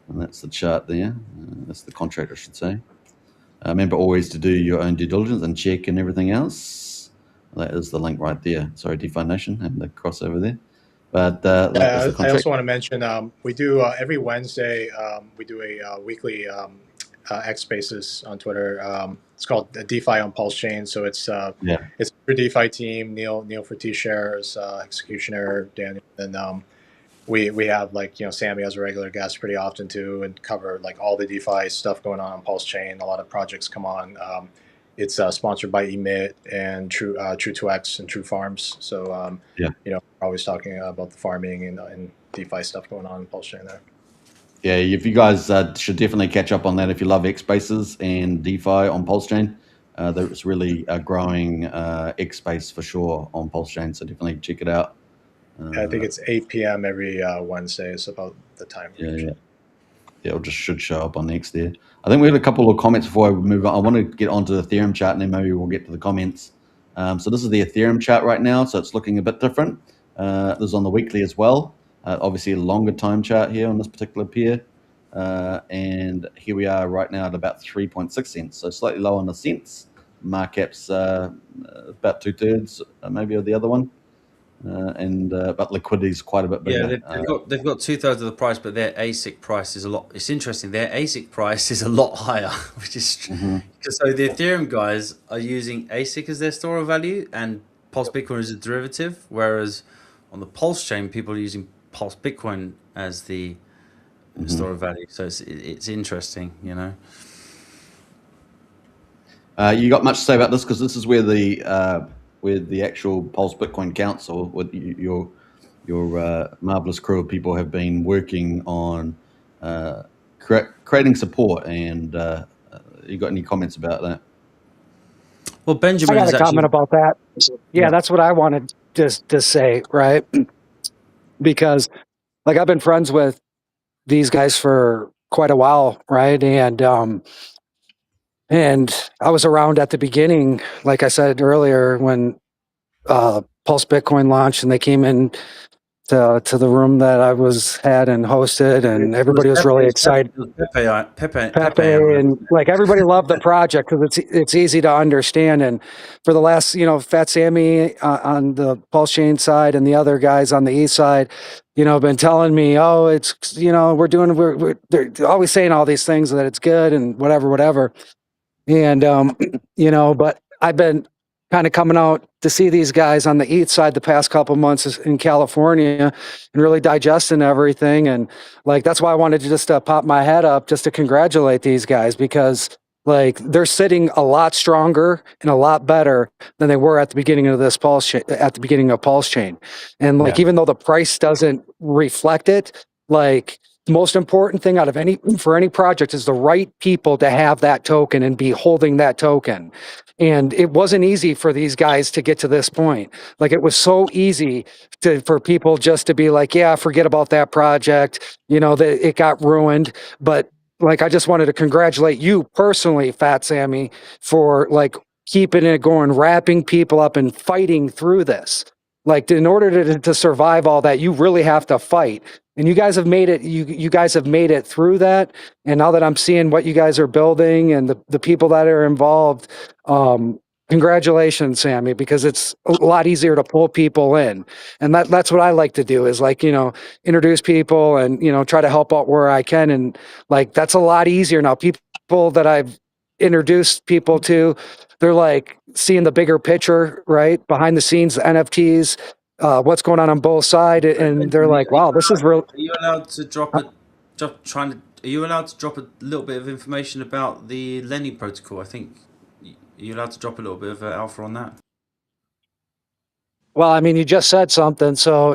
and that's the chart there. That's the contract, I should say. Remember always to do your own due diligence and check and everything else. That is the link right there. Sorry, DeFi Nation, and the crossover there. But I also want to mention we do every Wednesday. We do a weekly X Spaces on Twitter. It's called DeFi on Pulse Chain. So it's a DeFi team. Neil for T-shares, Executioner, Daniel, and we have Sammy as a regular guest pretty often too, and cover like all the DeFi stuff going on Pulse Chain. A lot of projects come on. It's sponsored by Emit and True2X and True Farms. So we're always talking about the farming and DeFi stuff going on in Pulse Chain there. Yeah, if you guys should definitely catch up on that if you love X Spaces and DeFi on Pulse Chain. There's really a growing X Space for sure on Pulse Chain, so definitely check it out. I think it's 8 p.m. every Wednesday is about the time. Yeah, it just should show up on X there. I think we had a couple of comments before we move on. I want to get onto the Ethereum chart, and then maybe we'll get to the comments. So this is the Ethereum chart right now, so it's looking a bit different. This is on the weekly as well. Obviously a longer time chart here on this particular pair. And here we are right now at about 3.6 cents, so slightly lower on the cents. Market's about 2/3 maybe of the other one. But liquidity is quite a bit bigger. Yeah, they've got 2/3 of the price, but their ASIC price is a lot. It's interesting. Their ASIC price is a lot higher, which is so the Ethereum guys are using ASIC as their store of value and Pulse Bitcoin as a derivative, whereas on the Pulse chain, people are using Pulse Bitcoin as the store of value. So it's interesting, you know. You got much to say about this, because this is where the actual Pulse Bitcoin Council with your marvelous crew of people have been working on creating support, and you got any comments about that? Well, Benjamin, I got a comment about that. Yeah, that's what I wanted to say, right? Because like I've been friends with these guys for quite a while, right? And I was around at the beginning, like I said earlier, when Pulse Bitcoin launched, and they came in to the room that I had and hosted, and everybody was really excited. Pepe, and like everybody loved the project because it's easy to understand. And for the last, FatSammy on the Pulse Chain side and the other guys on the east side, have been telling me, oh, it's they're always saying all these things that it's good and whatever. And but I've been kind of coming out to see these guys on the east side the past couple months in California and really digesting everything. And like, that's why I wanted to just pop my head up just to congratulate these guys, because like they're sitting a lot stronger and a lot better than they were at the beginning of this Pulse Chain. And like, even though the price doesn't reflect it, like the most important thing for any project is the right people to have that token and be holding that token. And it wasn't easy for these guys to get to this point. Like, it was so easy for people just to be like, yeah, forget about that project. That it got ruined. But like, I just wanted to congratulate you personally, FatSammy, for like keeping it going, wrapping people up and fighting through this. Like, in order to survive all that, you really have to fight. And you guys have made it. You guys have made it through that. And now that I'm seeing what you guys are building and the people that are involved, congratulations, Sammy, because it's a lot easier to pull people in. And that's what I like to do, is like, introduce people and, try to help out where I can. And like, that's a lot easier now. People that I've introduced people to, they're like seeing the bigger picture, right? Behind the scenes, the NFTs, what's going on both sides, and they're like, wow, this is real. Are you allowed to drop Are you allowed to drop a little bit of information about the lending protocol? I think you're allowed to drop a little bit of alpha on that. Well, I mean, you just said something, so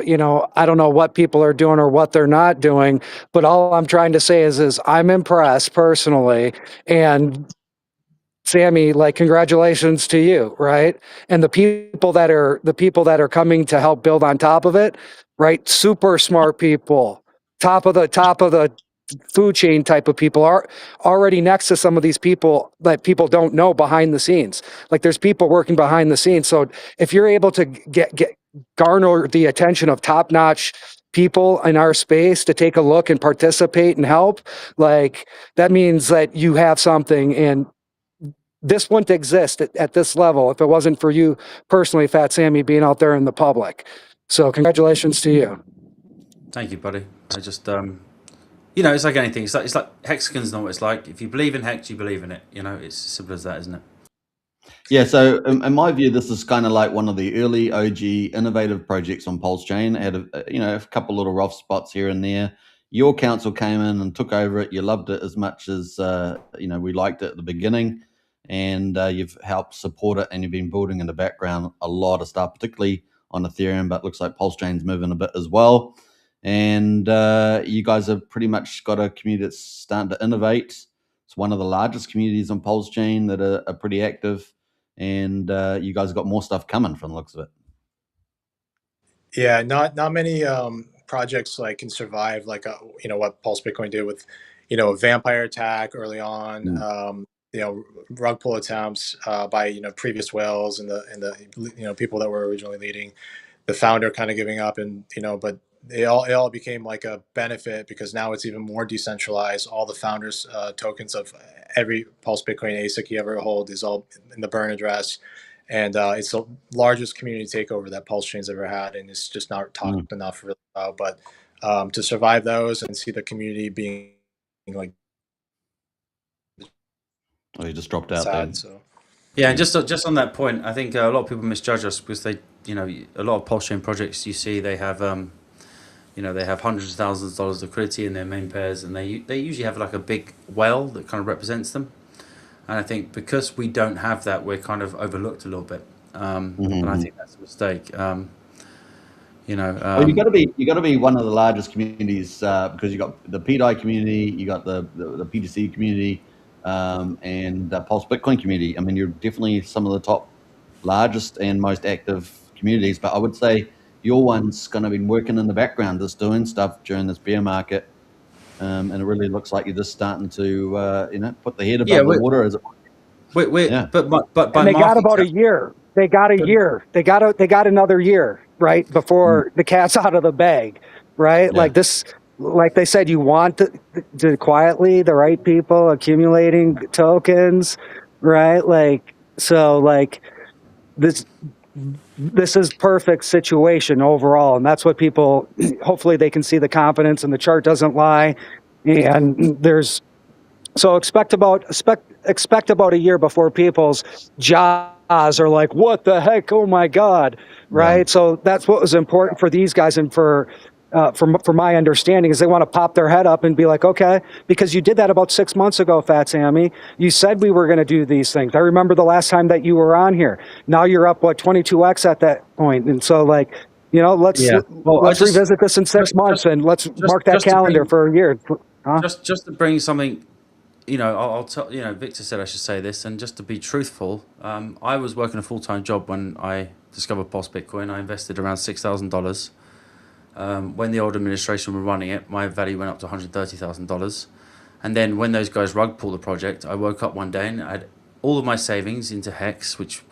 I don't know what people are doing or what they're not doing, but all I'm trying to say is I'm impressed personally, and Sammy, like, congratulations to you, right? And the people that are coming to help build on top of it, right? Super smart people, top of the food chain type of people are already next to some of these people that people don't know behind the scenes. Like, there's people working behind the scenes. So if you're able to garner the attention of top-notch people in our space to take a look and participate and help, like, that means that you have something, and this wouldn't exist at this level if it wasn't for you personally, FatSammy, being out there in the public. So congratulations to you. Thank you, buddy. I just it's like anything. It's like hexagons know what it's like. If you believe in hex, you believe in it. It's as simple as that, isn't it? Yeah, so in my view, this is kind of like one of the early OG innovative projects on Pulse Chain. It had a couple little rough spots here and there. Your council came in and took over it. You loved it as much as we liked it at the beginning, and you've helped support it, and you've been building in the background a lot of stuff, particularly on Ethereum. But it looks like Pulse Chain's moving a bit as well, and you guys have pretty much got a community that's starting to innovate. It's one of the largest communities on Pulse Chain that are pretty active. And you guys got more stuff coming from the looks of it. Yeah, not many projects like can survive like what PulseBitcoin did with a vampire attack early on. Rug pull attempts by previous whales and the people that were originally leading, the founder kind of giving up, and but it all became like a benefit because now it's even more decentralized. All the founders tokens of every PulseBitcoin ASIC you ever hold is all in the burn address, and it's the largest community takeover that Pulse Chain's ever had, and it's just not talked enough really about. But to survive those and see the community being like, oh, you just dropped out sad, there. so. Yeah, and just on that point, I think a lot of people misjudge us because they, a lot of Pulse Chain projects you see they have, they have hundreds of thousands of dollars of liquidity in their main pairs, and they usually have like a big whale that kind of represents them. And I think because we don't have that, we're kind of overlooked a little bit, and I think that's a mistake. Well, you got to be one of the largest communities because you got the PDI community, you got the PDC community, and the PulseBitcoin community. I mean, you're definitely some of the top, largest, and most active communities. But I would say your one's going to be working in the background, just doing stuff during this bear market. And it really looks like you're just starting to, put the head above the water. As it, but and they got about a year. They got a year. They got another year, right, before the cat's out of the bag, right? Yeah. Like this, like they said, you want to quietly, the right people accumulating tokens, right? Like, so like this is perfect situation overall, and that's what people hopefully they can see the confidence, and the chart doesn't lie, and there's so expect about a year before people's jaws are like, what the heck, oh my god, right? Yeah. So that's what was important for these guys, and for my understanding is they want to pop their head up and be like, okay, because you did that about 6 months ago, FatSammy. You said we were going to do these things. I remember the last time that you were on here. Now you're up, 22x at that point. And so let's revisit this in 6 months and let's mark that calendar for a year. Huh? Just to bring something, I'll tell, Victor said I should say this, and just to be truthful, I was working a full-time job when I discovered PulseBitcoin. I invested around $6,000. When the old administration were running it, my value went up to $130,000. And then when those guys rug pulled the project, I woke up one day and I had all of my savings into Hex, which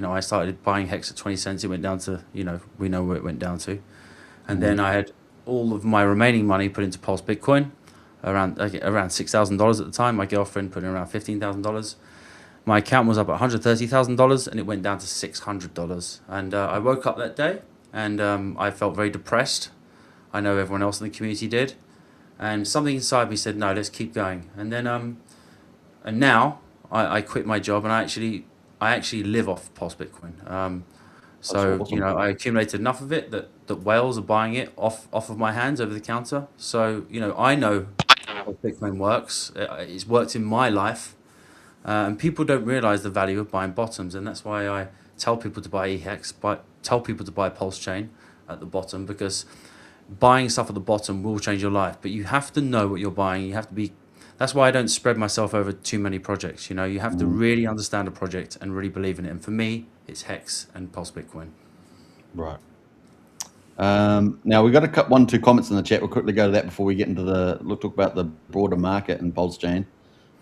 I started buying Hex at 20 cents. It went down to, we know where it went down to. And then I had all of my remaining money put into PulseBitcoin, around $6,000 at the time. My girlfriend put in around $15,000. My account was up at $130,000 and it went down to $600. And I woke up that day and I felt very depressed. I know everyone else in the community did. And something inside me said, no, let's keep going. And then, and now I quit my job and I actually live off PulseBitcoin. So awesome. I accumulated enough of it that whales are buying it off of my hands over the counter. So I know how Bitcoin works. It's worked in my life, and people don't realize the value of buying bottoms, and that's why I tell people to buy EHEX, tell people to buy Pulse Chain at the bottom, because buying stuff at the bottom will change your life. But you have to know what you're buying. You have to be. That's why I don't spread myself over too many projects. You have to really understand a project and really believe in it. And for me, it's Hex and Pulse Bitcoin. Right. Now we've got a 1-2 comments in the chat. We'll quickly go to that before we get into talk about the broader market and Pulse Chain.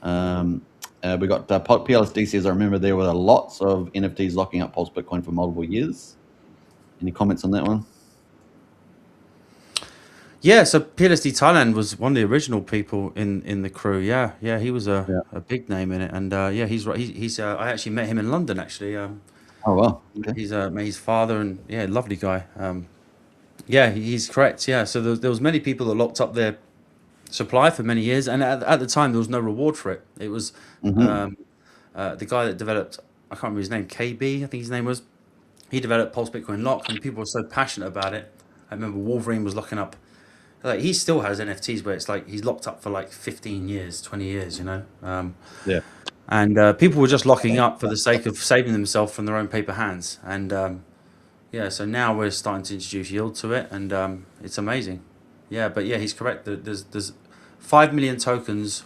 We got PLSD says, I remember there were lots of NFTs locking up Pulse Bitcoin for multiple years. Any comments on that one? Yeah, so PLSD Thailand was one of the original people in the crew. Yeah, he was a big name in it, and he's right. He's I actually met him in London actually. Oh wow, okay. He's met his father, and lovely guy. He's correct. Yeah, so there was many people that locked up their supply for many years, and at the time there was no reward for it. It was the guy that developed, I can't remember his name, KB, I think his name was. He developed Pulse Bitcoin Lock, and people were so passionate about it. I remember Wolverine was locking up. Like, he still has NFTs where it's like he's locked up for like 15 years, 20 years, And people were just locking up for the sake of saving themselves from their own paper hands. And so now we're starting to introduce yield to it, and it's amazing. But he's correct. There's 5 million tokens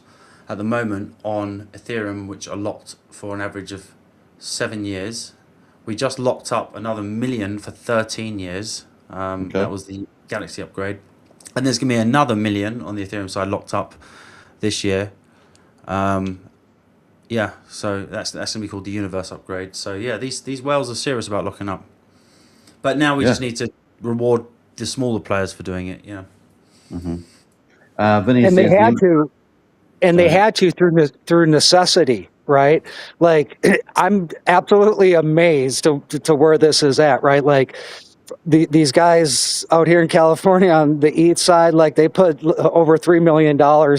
at the moment on Ethereum, which are locked for an average of 7 years. We just locked up another million for 13 years. That was the Galaxy upgrade. And there's going to be another million on the Ethereum side locked up this year. So that's going to be called the Universe upgrade. So these whales are serious about locking up. But now we just need to reward the smaller players for doing it. Yeah. Vinny And they had to, they had to through necessity, right? Like, I'm absolutely amazed to where this is at, right? Like, these guys out here in California on the ETH side, like, they put over $3 million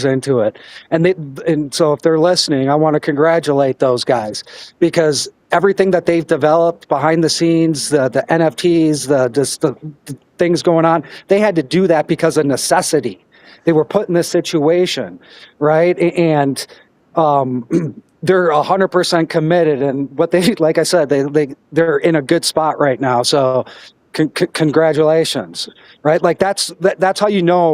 into it, and so if they're listening, I want to congratulate those guys, because everything that they've developed behind the scenes, the NFTs, the things going on, they had to do that because of necessity. They were put in this situation, right? And they're 100% committed, and what they, like I said, they're in a good spot right now. So congratulations, right? Like, that's how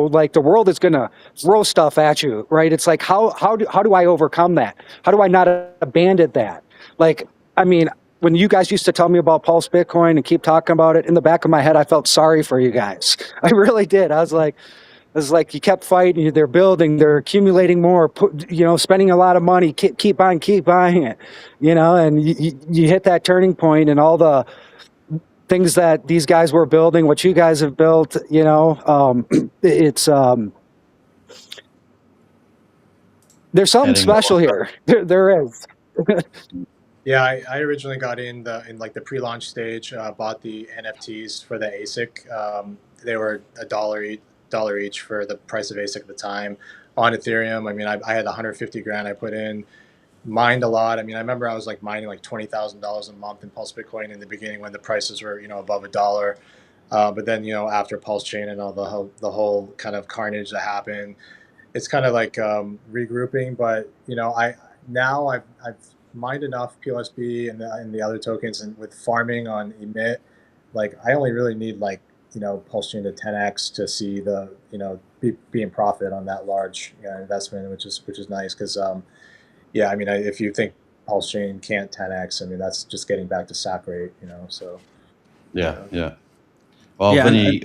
like, the world is gonna throw stuff at you, right? It's like, how do I overcome that? How do I not abandon that? Like, I mean, when you guys used to tell me about Pulse Bitcoin and keep talking about it, in the back of my head, I felt sorry for you guys. I really did. I was like, you kept fighting, they're building, they're accumulating more, spending a lot of money, keep buying it, and you hit that turning point, and all the things that these guys were building, what you guys have built, it's there's something special here. There is. Yeah, I originally got in like the pre-launch stage, bought the NFTs for the ASIC. They were $1 each for the price of ASIC at the time on Ethereum. I mean, I had 150 grand I put in, mined a lot. I mean, I remember I was like mining like $20,000 a month in Pulse Bitcoin in the beginning when the prices were, above $1. But then, after Pulse Chain and all the whole kind of carnage that happened, it's kind of like regrouping. But I've mined enough PLSB and the other tokens, and with farming on emit, like, I only really need like Pulse Chain to 10x to see the be in profit on that large investment, which is nice, because I mean, if you think Pulse Chain can't 10x, I mean, that's just getting back to sack rate, so. Yeah. Well, Vinny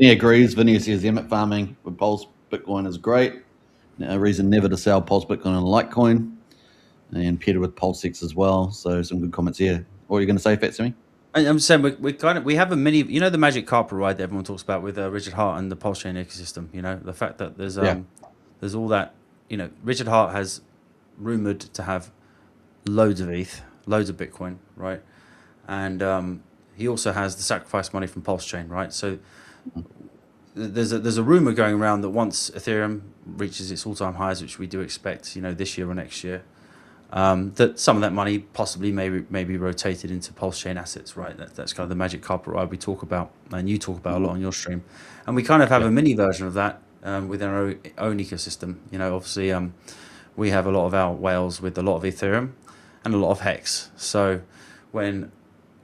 agrees. Vinny says emit farming with Pulse Bitcoin is great. No reason never to sell Pulse Bitcoin on Litecoin, and Peter with PulseX as well. So some good comments here. What are you going to say, FatSammy? I'm saying we have a mini, the magic carpet ride that everyone talks about with Richard Hart and the Pulse Chain ecosystem. The fact that there's all that. Richard Hart has rumored to have loads of ETH, loads of Bitcoin, right? And he also has the sacrifice money from Pulse Chain, right? So there's a rumor going around that once Ethereum reaches its all-time highs, which we do expect, this year or next year, that some of that money possibly may be rotated into Pulse Chain assets, right? That's kind of the magic carpet ride we talk about, and you talk about a lot on your stream. And we kind of have a mini version of that within our own ecosystem. Obviously, we have a lot of our whales with a lot of Ethereum and a lot of Hex. So when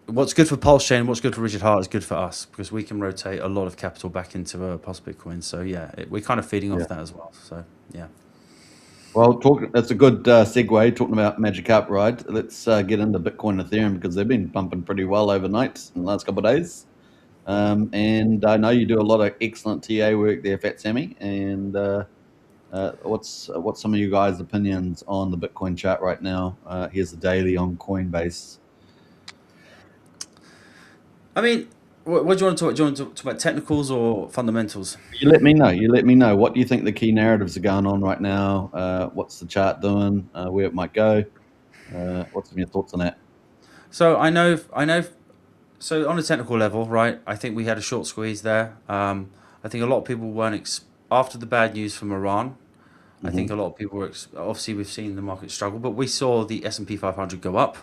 what's good for Pulse Chain, what's good for Richard Hart is good for us, because we can rotate a lot of capital back into PulseBitcoin. So we're kind of feeding off that as well. So yeah. Well, that's a good segue, talking about Magic Carpet Ride. Let's get into Bitcoin and Ethereum, because they've been pumping pretty well overnight in the last couple of days. And I know you do a lot of excellent TA work there, FatSammy. And what's some of you guys' opinions on the Bitcoin chart right now? Here's the daily on Coinbase. I mean, what do you want to talk? Do you want to talk about technicals or fundamentals? You let me know. What do you think the key narratives are going on right now? What's the chart doing? Where it might go? What's some of your thoughts on that? So I know. So on a technical level, right? I think we had a short squeeze there. I think a lot of people weren't after the bad news from Iran. I think a lot of people were obviously we've seen the market struggle, but we saw the S&P 500 go up.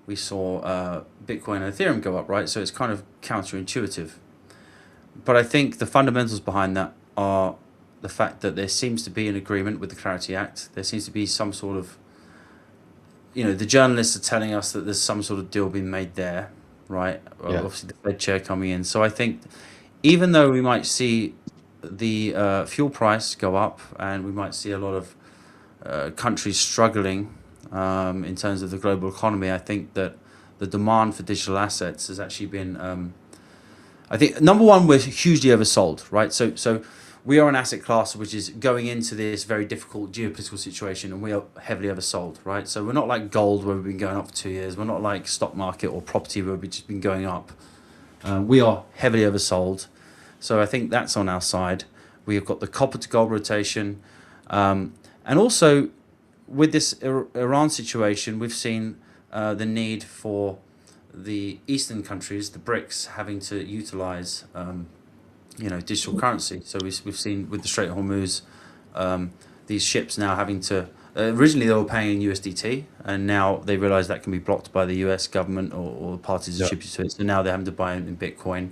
We saw Bitcoin and Ethereum go up, right? So it's kind of counterintuitive. But I think the fundamentals behind that are the fact that there seems to be an agreement with the Clarity Act. There seems to be some sort of, the journalists are telling us that there's some sort of deal being made there, right? Yeah. Obviously the Fed chair coming in. So I think even though we might see the fuel price go up and we might see a lot of countries struggling in terms of the global economy, I think that the demand for digital assets has actually been, I think, number one, we're hugely oversold, right? So we are an asset class which is going into this very difficult geopolitical situation, and we are heavily oversold, right? So we're not like gold where we've been going up for 2 years. We're not like stock market or property where we've just been going up. We are heavily oversold. So I think that's on our side. We have got the copper to gold rotation. And also with this Iran situation, we've seen the need for the Eastern countries, the BRICS, having to utilize, digital currency. So we've seen with the Strait of Hormuz, these ships now having to, originally they were paying in USDT, and now they realize that can be blocked by the US government or parties attributed to it. So now they're having to buy in Bitcoin.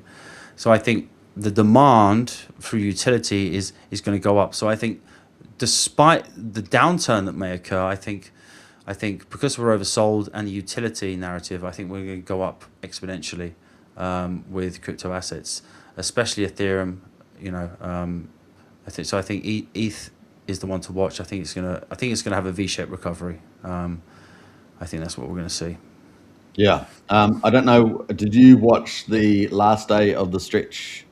So I think the demand for utility is going to go up. So I think despite the downturn that may occur, I think because we're oversold and the utility narrative, I think we're going to go up exponentially with crypto assets, especially Ethereum. I think ETH is the one to watch. I think it's gonna have a V-shaped recovery. I think that's what we're going to see. Yeah. I don't know. Did you watch the last day of the Stretch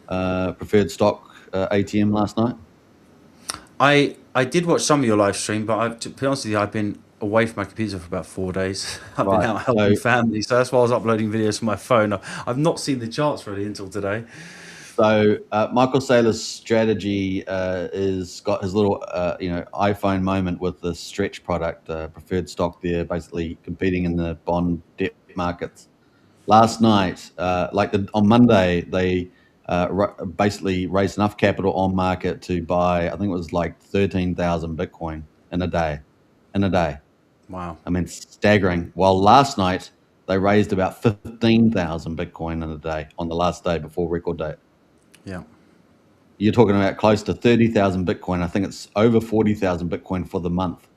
preferred stock ATM last night? I did watch some of your live stream, but to be honest with you, I've been away from my computer for about 4 days. I've been out helping family, so that's why I was uploading videos from my phone. I've not seen the charts really until today. So Michael Saylor's strategy is got his little iPhone moment with the Stretch product, preferred stock there, basically competing in the bond debt markets. Last night, on Monday, they basically raised enough capital on market to buy, I think it was like 13,000 Bitcoin in a day. Wow. I mean, staggering. While last night, they raised about 15,000 Bitcoin in a day on the last day before record date. Yeah. You're talking about close to 30,000 Bitcoin. I think it's over 40,000 Bitcoin for the month.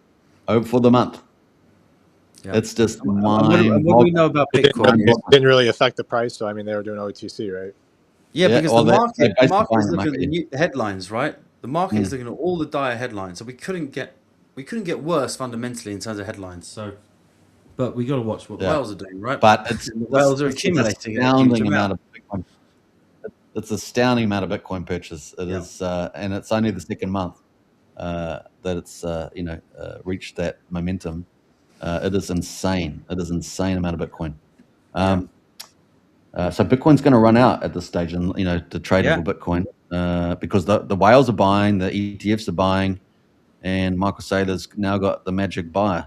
Yeah. It's just mind-boggling. What do we know about Bitcoin? It didn't really affect the price, so I mean, they were doing OTC, right? Yeah, because the market is looking at the headlines, right? The market is looking at all the dire headlines, so we couldn't get worse fundamentally in terms of headlines. So, but we got to watch what the whales are doing, right? But the whales are accumulating an astounding amount of Bitcoin. It's an astounding amount of Bitcoin purchase. It is, and it's only the second month that it's reached that momentum. It is insane. It is insane amount of Bitcoin. So Bitcoin's going to run out at this stage, and the tradable Bitcoin because the whales are buying, the ETFs are buying, and Michael Saylor's now got the magic buy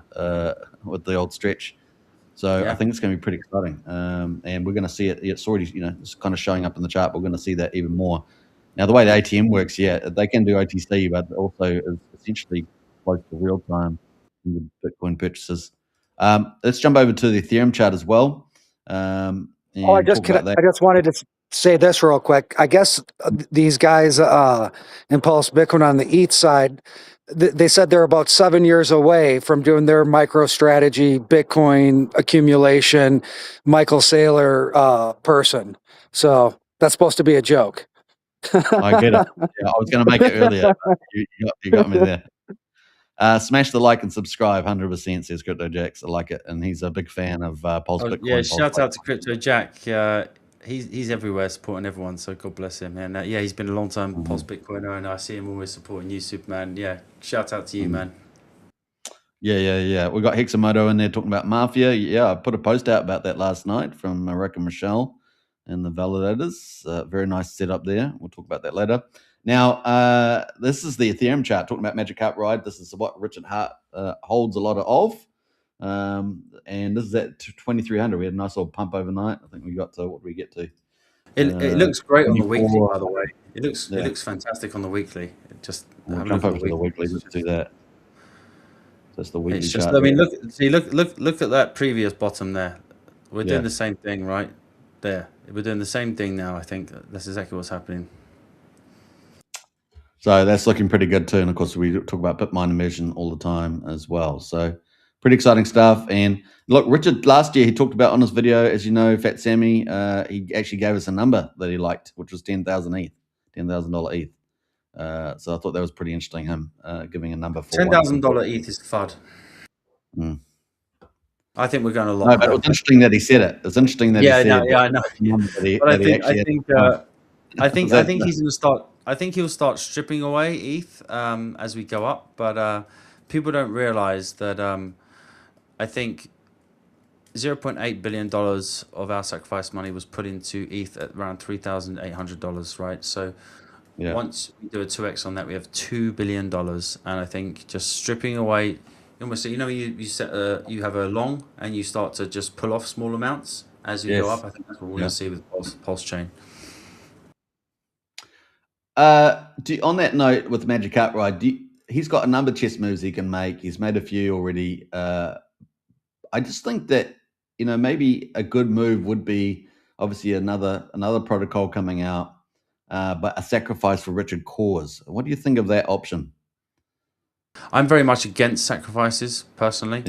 with the old Stretch. So I think it's going to be pretty exciting, and we're going to see it. It's already it's kind of showing up in the chart. But we're going to see that even more. Now the way the ATM works, they can do OTC, but also is essentially close to real time. the Bitcoin purchases. Let's jump over to the Ethereum chart as well, and I talk about that. just wanted to say this real quick. I guess these guys in Pulse Bitcoin on the ETH side, they said they're about 7 years away from doing their MicroStrategy Bitcoin accumulation Michael Saylor person. So that's supposed to be a joke. I get it. Yeah, I was going to make it earlier. But you got me there. Smash the like and subscribe. 100% says Crypto Jacks. I like it, and he's a big fan of Pulse Bitcoin. Yeah, shout out to Crypto Jack. He's everywhere supporting everyone, so God bless him. And yeah, he's been a long time Pulse Bitcoiner, and I see him always supporting you, Superman. Yeah, shout out to you, man. Yeah. We got Hexamoto in there talking about Mafia. Yeah, I put a post out about that last night from Rick and Michelle and the validators. Very nice setup there. We'll talk about that later. Now, this is the Ethereum chart talking about Magic Carp Ride. This is what Richard Hart holds a lot of. And this is at 2,300. We had a nice little pump overnight. I think we got to, what did we get to? It looks great on the 24. weekly, by the way. It looks fantastic on the weekly. We'll jump over to the weekly. Let's do that. That's the weekly It's just, chart. I mean, look at that previous bottom there. We're doing the same thing, right? There. We're doing the same thing now, I think. That's exactly what's happening. So that's looking pretty good too. And of course, we talk about Bitmine immersion all the time as well. So pretty exciting stuff. And look, Richard, last year he talked about on his video, as you know, FatSammy, he actually gave us a number that he liked, which was 10,000 ETH, $10,000 ETH. So I thought that was pretty interesting, him giving a number for $10,000 ETH is FUD. I think we're going a lot. No, but it was interesting that he said it. It's interesting that he said I know. But I think he's going to start. I think he'll start stripping away ETH as we go up. But people don't realize that I think $0.8 billion of our sacrifice money was put into ETH at around $3,800, right? So once we do a 2x on that, we have $2 billion. And I think just stripping away, almost, you you have a long and you start to just pull off small amounts as you go up. I think that's what we're going to see with Pulse Chain. On that note, with Magic Carp Ride, he's got a number of chess moves he can make. He's made a few already. I just think that maybe a good move would be obviously another protocol coming out, but a sacrifice for Richard Cause. What do you think of that option? I'm very much against sacrifices personally.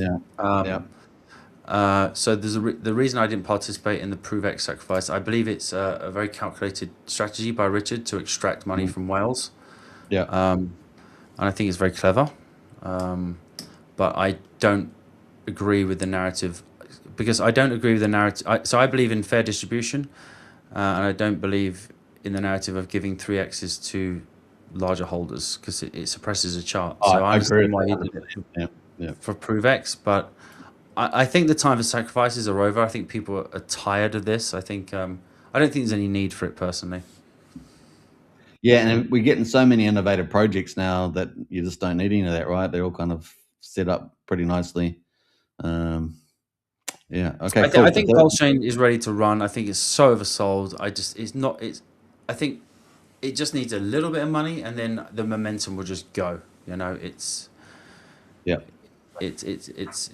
So there's the reason I didn't participate in the ProveX sacrifice. I believe it's a very calculated strategy by Richard to extract money from whales. And I think it's very clever. But I don't agree with the narrative, because I don't agree with the narrative. So I believe in fair distribution, and I don't believe in the narrative of giving 3x's to larger holders, because it suppresses a chart. So I understand why he did it for ProveX, but I think the time for sacrifices are over. I think people are tired of this. I think I don't think there's any need for it personally. Yeah, and we're getting so many innovative projects now that you just don't need any of that, right? They're all kind of set up pretty nicely. Okay. I think Pulse Chain is ready to run. I think it's so oversold. I think it just needs a little bit of money, and then the momentum will just go. It's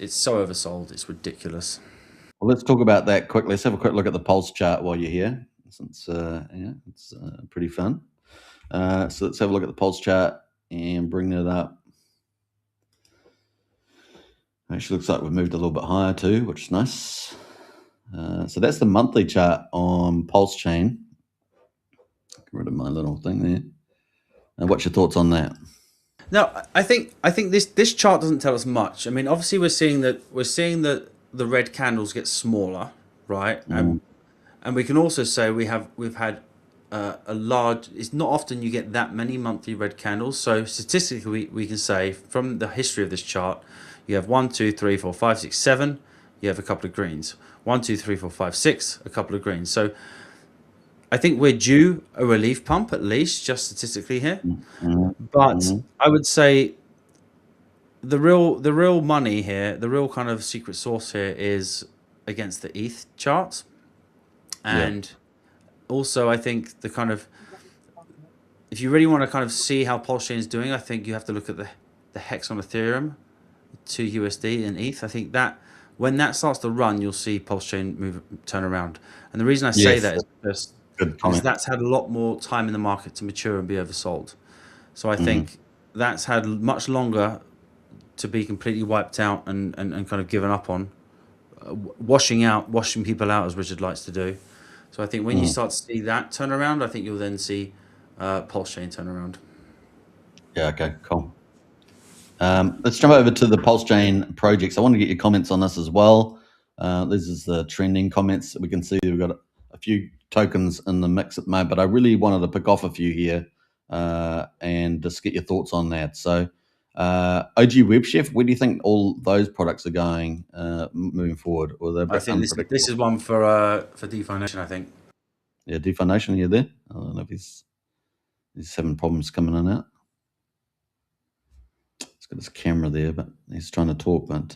so oversold. It's ridiculous. Well, let's talk about that quickly. Let's have a quick look at the Pulse chart while you're here, since it's pretty fun. So let's have a look at the Pulse chart and bring that up. Actually, looks like we've moved a little bit higher too, which is nice. So that's the monthly chart on Pulse Chain. Get rid of my little thing there. And what's your thoughts on that? No, I think this chart doesn't tell us much. I mean, obviously we're seeing that the red candles get smaller, right? And we can also say we've had a large. It's not often you get that many monthly red candles. So statistically, we can say from the history of this chart, you have 1, 2, 3, 4, 5, 6, 7. You have a couple of greens. 1, 2, 3, 4, 5, 6. A couple of greens. So I think we're due a relief pump, at least, just statistically here. But I would say the real money here, the real kind of secret sauce here is against the ETH charts. And also I think the kind of, if you really want to kind of see how Pulse Chain is doing, I think you have to look at the Hex on Ethereum to USD in ETH. I think that when that starts to run, you'll see Pulse Chain turn around. And the reason I say Yes, that is good because comment. that's had a lot more time in the market to mature and be oversold. So I Mm. think that's had much longer to be completely wiped out and kind of given up on, washing people out, as Richard likes to do. So I think when you Mm. start to see that turn around, I think you'll then see Pulse Chain turn around. Yeah, okay, cool. Let's jump over to the Pulse Chain projects. I want to get your comments on this as well. This is the trending comments. We can see we've got a few tokens in the mix at the moment, but I really wanted to pick off a few here and just get your thoughts on that. So OG WebChef, where do you think all those products are going moving forward? Or they're a I bit think this unpredictable? is one for DeFi Nation, I think. Yeah, DeFi Nation, you there? I don't know if he's having problems coming in and out. He's got his camera there, but he's trying to talk, but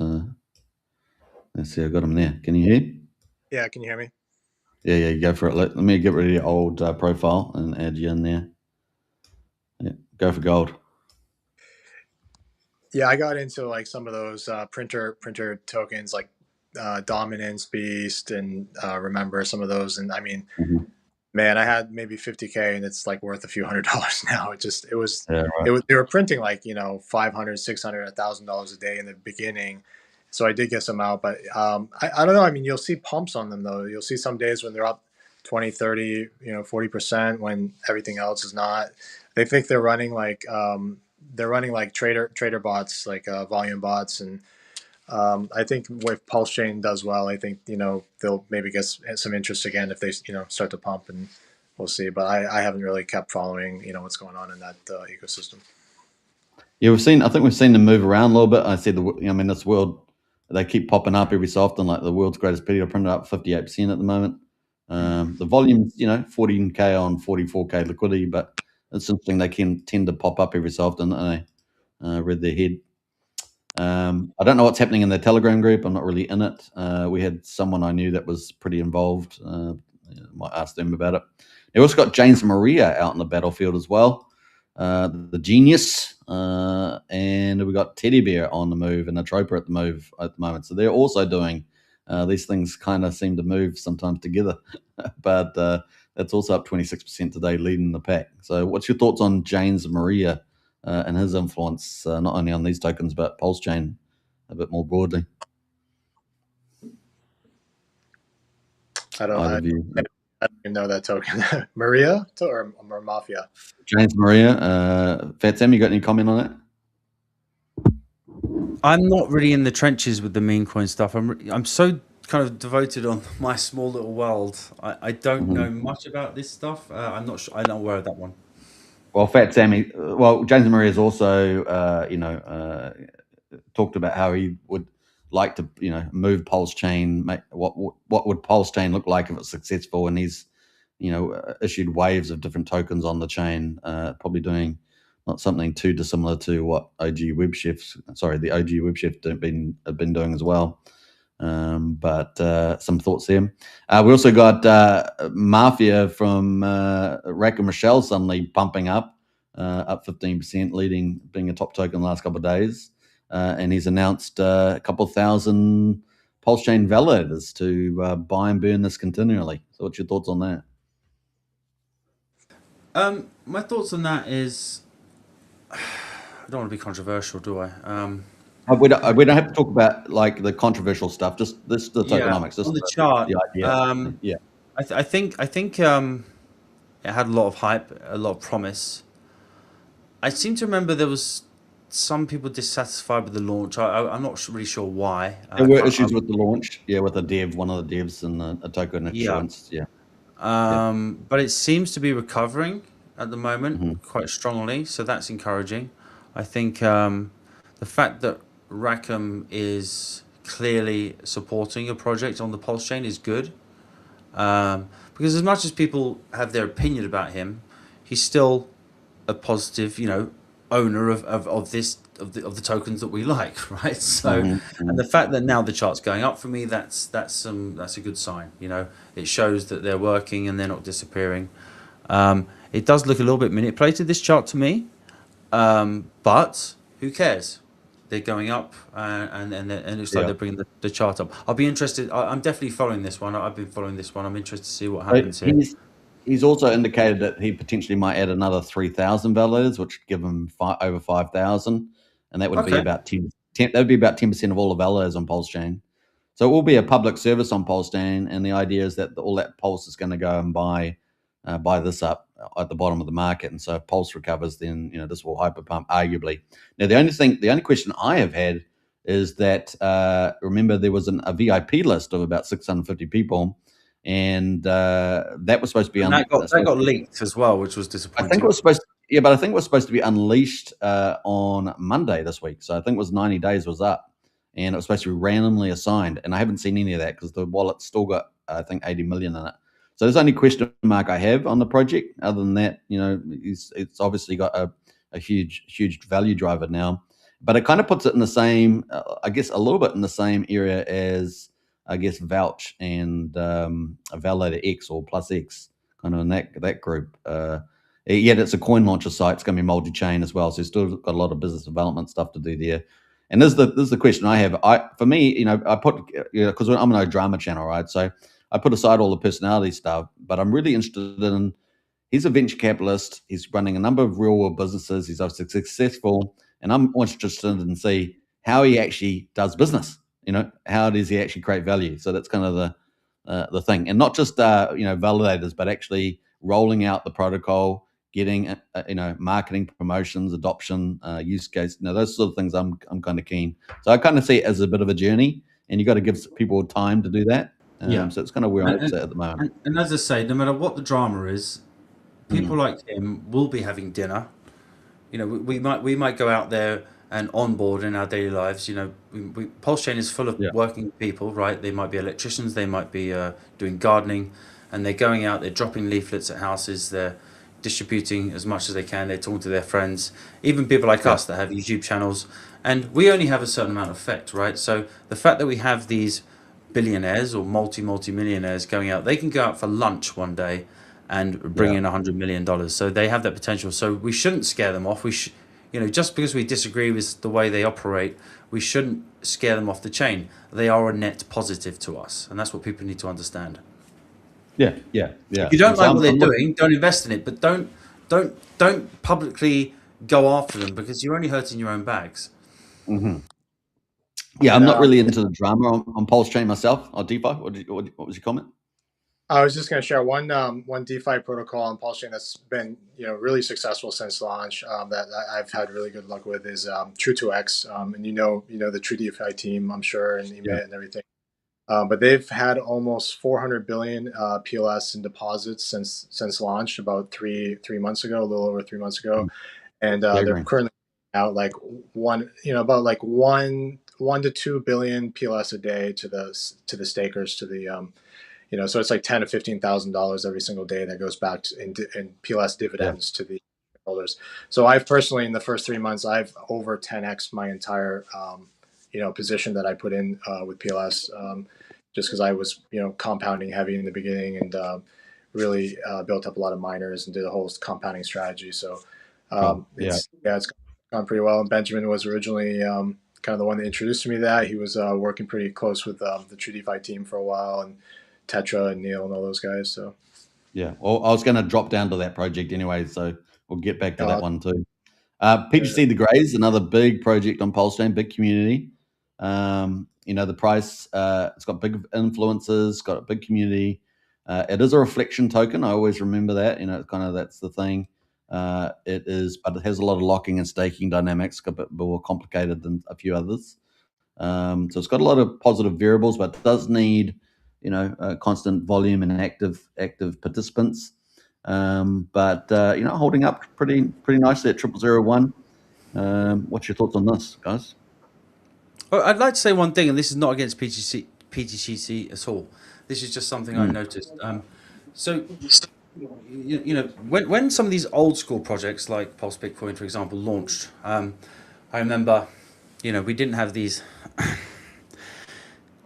let's see, I got him there. Can you hear? Yeah, can you hear me? Yeah, go for it. Let me get rid of your old profile and add you in there. Yeah, go for gold. Yeah, I got into like some of those printer tokens like Dominance, Beast, and Remember, some of those. And I mean, Mhm. man, I had maybe 50K and it's like worth a few $100s now. Yeah, right. They were printing like, you know, 500, 600, $1,000 a day in the beginning. So I did get some out, but I don't know. I mean, you'll see pumps on them though. You'll see some days when they're up 20, 30, 40% when everything else is not. They think they're running like trader bots, like volume bots. And I think if Pulse Chain does well, I think, they'll maybe get some interest again if they, start to pump, and we'll see. But I haven't really kept following, what's going on in that ecosystem. Yeah, I think we've seen them move around a little bit. I said, this world, they keep popping up every so often, like the world's greatest video printed up 58% at the moment. The volume's, 14K on 44K liquidity, but it's interesting. They can tend to pop up every so often. I read their head. I don't know what's happening in the Telegram group. I'm not really in it. We had someone I knew that was pretty involved. Might ask them about it. They also got James Maria out in the battlefield as well, the genius, and we got Teddy Bear on the move and a Troper at the moment. So they're also doing these things. Kind of seem to move sometimes together, but that's also up 26% today, leading the pack. So, what's your thoughts on James Maria? And his influence, not only on these tokens, but Pulse Chain a bit more broadly? I don't Either of you. even know that token. Maria or Mafia? James Maria, FatSammy, you got any comment on that? I'm not really in the trenches with the meme coin stuff. I'm so kind of devoted on my small little world. I don't know much about this stuff. I'm not sure. I'm not aware of that one. Well, FatSammy, James Maria has also, talked about how he would like to, move Pulse Chain. What would Pulse Chain look like if it's successful? And he's, issued waves of different tokens on the chain, probably doing not something too dissimilar to what the OG WebChef have been doing as well. But some thoughts there. We also got Mafia from Rack and Rochelle suddenly pumping up 15%, being a top token the last couple of days. And he's announced a couple of thousand Pulse Chain validators to buy and burn this continually. So what's your thoughts on that? My thoughts on that is, I don't want to be controversial, do I? We don't have to talk about like the controversial stuff. Just the tokenomics. On the chart. The idea. Yeah. I think it had a lot of hype, a lot of promise. I seem to remember there was some people dissatisfied with the launch. I'm not really sure why. There were issues with the launch. Yeah, with one of the devs and a token issuance. Yeah. But it seems to be recovering at the moment quite strongly, so that's encouraging. I think the fact that Rackham is clearly supporting a project on the Pulse Chain is good, because as much as people have their opinion about him, he's still a positive, owner of the tokens that we like, right? So, and the fact that now the chart's going up for me, that's a good sign. It shows that they're working and they're not disappearing. It does look a little bit manipulated, this chart, to me, but who cares? they're going up, and it looks like they're bringing the chart up. I'll be interested. I'm definitely following this one. I've been following this one. I'm interested to see what happens here. He's also indicated that he potentially might add another 3,000 validators, which would give him over 5,000, and that would be about 10. That would be about 10% of all the validators on Pulse Chain. So it will be a public service on Pulse Chain, and the idea is that all that Pulse is going to go and buy this up at the bottom of the market, and so if Pulse recovers, then this will hyperpump arguably. Now the only question I have had is that remember there was a VIP list of about 650 people. And that was supposed to be that got leaked as well, which was disappointing. I think it was supposed but I think it was supposed to be unleashed on Monday this week. So I think it was 90 days was up, and it was supposed to be randomly assigned. And I haven't seen any of that because the wallet's still got, I think, 80 million in it. So there's only question mark I have on the project. Other than that, it's obviously got a huge value driver now. But it kind of puts it in the same, I guess, a little bit in the same area as, I guess, Vouch and Validator X or Plus X, kind of in that group. Yet it's a coin launcher site. It's going to be multi-chain as well, so it's still got a lot of business development stuff to do there. And this is the question I have. For me, I put because I'm a no drama channel, right? So I put aside all the personality stuff, but I'm really interested in. He's a venture capitalist. He's running a number of real world businesses. He's obviously successful, and I'm interested in see how he actually does business. How does he actually create value? So that's kind of the thing, and not just validators, but actually rolling out the protocol, getting marketing, promotions, adoption, use case. Those sort of things. I'm kind of keen. So I kind of see it as a bit of a journey, and you got to give people time to do that. So it's kind of where I'm at the moment. And as I say, no matter what the drama is, people like him will be having dinner. We might go out there and onboard in our daily lives. Pulse Chain is full of working people, right? They might be electricians, they might be doing gardening, and they're going out, they're dropping leaflets at houses, they're distributing as much as they can, they're talking to their friends, even people like us that have YouTube channels, and we only have a certain amount of effect, right? So the fact that we have these billionaires or multi-millionaires going out, they can go out for lunch one day and bring in $100 million. So they have that potential. So we shouldn't scare them off. Just because we disagree with the way they operate, we shouldn't scare them off the chain. They are a net positive to us, and that's what people need to understand. Yeah. If you don't like what they're doing, don't invest in it. But don't publicly go after them because you're only hurting your own bags. Mm-hmm. Yeah, I'm not really into the drama on Pulse Chain myself or DeFi. What was your comment? I was just going to share one DeFi protocol on Pulse Chain that's been really successful since launch that I've had really good luck with is True2X, and the True DeFi team, I'm sure, and Emit and everything. But they've had almost 400 billion PLS in deposits since launch about 3 months ago, a little over 3 months ago, and they're currently out like one to 2 billion PLS a day to the stakers, to the so it's like $10,000 to $15,000 every single day that goes back in PLS dividends to the holders. So I've personally, in the first 3 months, I've over 10x my entire position that I put in with PLS, just because I was compounding heavy in the beginning and really built up a lot of miners and did a whole compounding strategy. So it's gone pretty well. And Benjamin was originally kind of the one that introduced me to that. He was working pretty close with the True DeFi team for a while, and Tetra and Neil and all those guys. So well, I was going to drop down to that project anyway, so we'll get back to that one too. PGC the Greys, another big project on Pulse Chain, big community. The price, it's got big influences, got a big community. It is a reflection token. I always remember that. That's the thing. It is, but it has a lot of locking and staking dynamics, a bit more complicated than a few others. So it's got a lot of positive variables, but it does need constant volume and active participants. But holding up pretty nicely at 0001. What's your thoughts on this, guys? Well, I'd like to say one thing, and this is not against PTCC at all. This is just something I noticed. So, when some of these old school projects like PulseBitcoin, for example, launched, I remember, we didn't have these.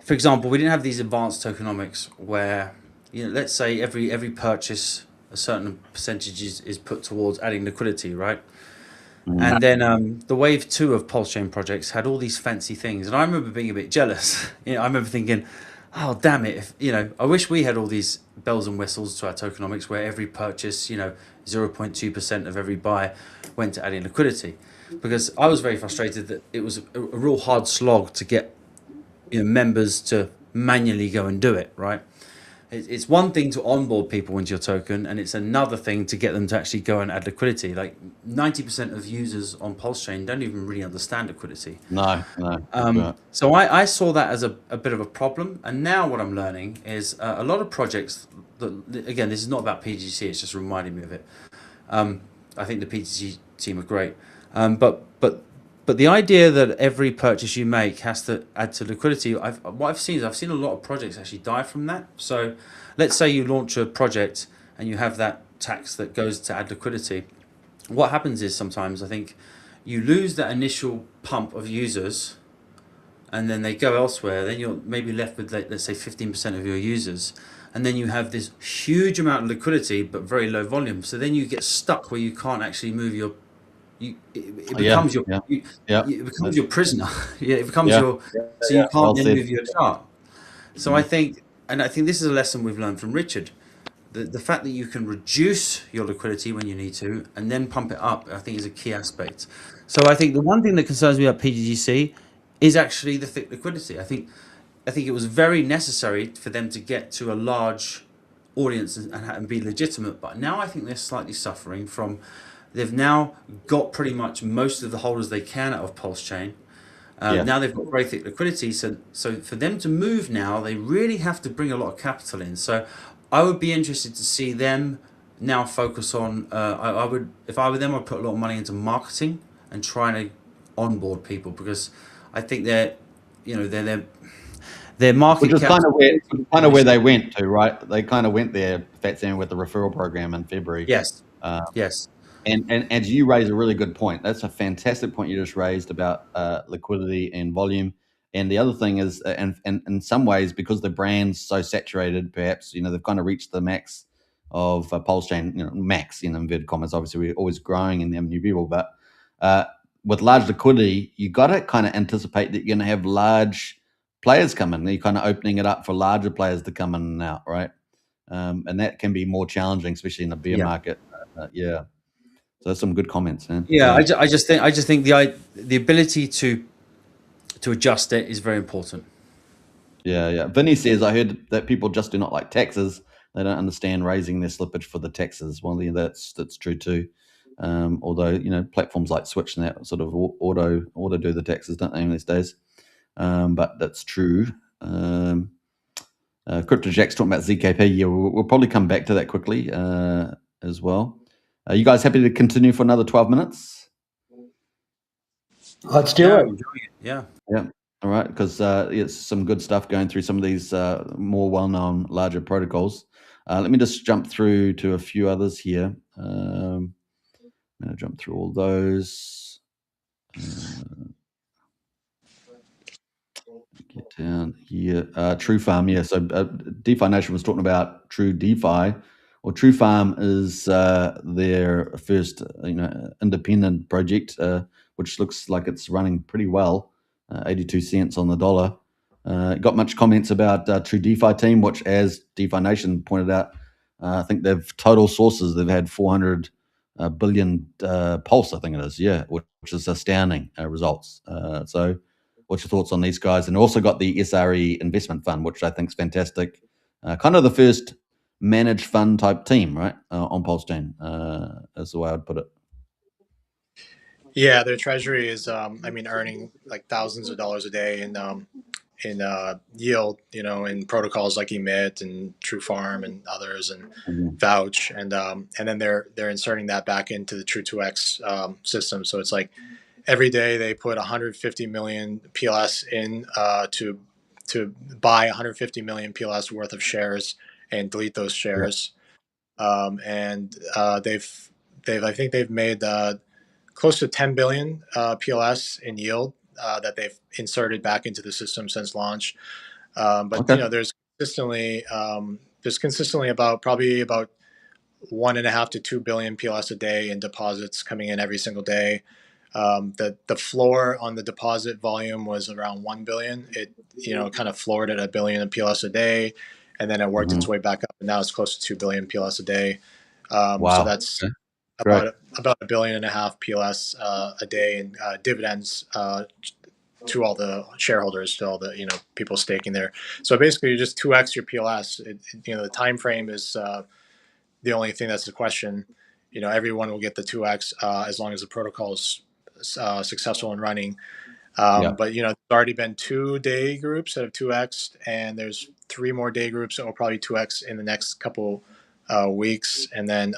For example, we didn't have these advanced tokenomics where, let's say every purchase, a certain percentage is put towards adding liquidity, right? And then the wave 2 of Pulse Chain projects had all these fancy things, and I remember being a bit jealous. I remember thinking, "Oh, damn it! I wish we had all these bells and whistles to our tokenomics, where every purchase, 0.2% of every buy went to adding liquidity." Because I was very frustrated that it was a real hard slog to get members to manually go and do it, right? It's one thing to onboard people into your token, and it's another thing to get them to actually go and add liquidity. Like 90% of users on Pulse Chain don't even really understand liquidity. No. Right. So I saw that as a bit of a problem. And now what I'm learning is a lot of projects, again, this is not about PGC, it's just reminding me of it. I think the PGC team are great. But the idea that every purchase you make has to add to liquidity, I've seen a lot of projects actually die from that. So let's say you launch a project and you have that tax that goes to add liquidity. What happens is sometimes I think you lose that initial pump of users and then they go elsewhere. Then you're maybe left with, let's say, 15% of your users. And then you have this huge amount of liquidity but very low volume. So then you get stuck where you can't actually move your it becomes it becomes your prisoner. It becomes so you can't then move your chart. So I think this is a lesson we've learned from Richard. The fact that you can reduce your liquidity when you need to and then pump it up, I think, is a key aspect. So I think the one thing that concerns me about PGGC is actually the thick liquidity. I think it was very necessary for them to get to a large audience and be legitimate. But now I think they're slightly suffering from. They've now got pretty much most of the holders they can out of Pulse Chain. Now they've got very thick liquidity. So for them to move now, they really have to bring a lot of capital in. So I would be interested to see them now focus on. I would, if I were them, I'd put a lot of money into marketing and trying to onboard people, because I think their market Which is cap kind of where they went to, right? They kind of went there, FatSammy, with the referral program in February. Yes. Yes. And you raise a really good point. That's a fantastic point you just raised about liquidity and volume. And the other thing is, and in some ways, because the brand's so saturated, perhaps they've kind of reached the max of Pulse Chain. Max in inverted commas. Obviously, we're always growing and have new people, but with large liquidity, you got to kind of anticipate that you're going to have large players come in. You're kind of opening it up for larger players to come in and out, right? And that can be more challenging, especially in the bear market. So that's some good comments, man. I just think the ability to adjust it is very important. Yeah. Vinny says, I heard that people just do not like taxes. They don't understand raising their slippage for the taxes. Well, that's true too. Although platforms like Switch and that sort of auto do the taxes, don't they, in these days? But that's true. CryptoJack's talking about ZKP. Yeah, we'll probably come back to that quickly as well. Are you guys happy to continue for another 12 minutes? Let's do it. Yeah. All right, because it's some good stuff going through some of these more well-known, larger protocols. Let me just jump through to a few others here. I'm going to jump through all those. Get down here. True Farm, yeah. So DeFi Nation was talking about True DeFi. Well, True Farm is their first, independent project, which looks like it's running pretty well. 82 cents on the dollar. Got much comments about True DeFi team, which, as DeFi Nation pointed out, I think they've total sources. They've had 400 billion pulse, I think it is, which is astounding results. So what's your thoughts on these guys? And also got the SRE investment fund, which I think is fantastic. Kind of the first managed fund type team, right, on Pulse Chain, is the way I'd put it. Yeah, their treasury is, earning like thousands of dollars a day in yield, in protocols like Emit and True Farm and others, and Vouch, and then they're inserting that back into the True 2x system. So it's like every day they put 150 million PLS in to buy 150 million PLS worth of shares and delete those shares. And they've made close to 10 billion PLS in yield that they've inserted back into the system since launch. But there's consistently about 1.5 to 2 billion PLS a day in deposits coming in every single day. The floor on the deposit volume was around 1 billion. It kind of floored at 1 billion in PLS a day, and then it worked its way back up, and now it's close to 2 billion PLS a day. So Wow. that's Okay. Great. about 1.5 billion PLS a day in dividends to all the shareholders, to all the people staking there. So basically, you just 2x your PLS. The time frame is the only thing that's the question. Everyone will get the 2x as long as the protocol is successful in running. But there's already been 2 day groups that have 2x, and there's 3 more day groups that will probably 2x in the next couple weeks, and then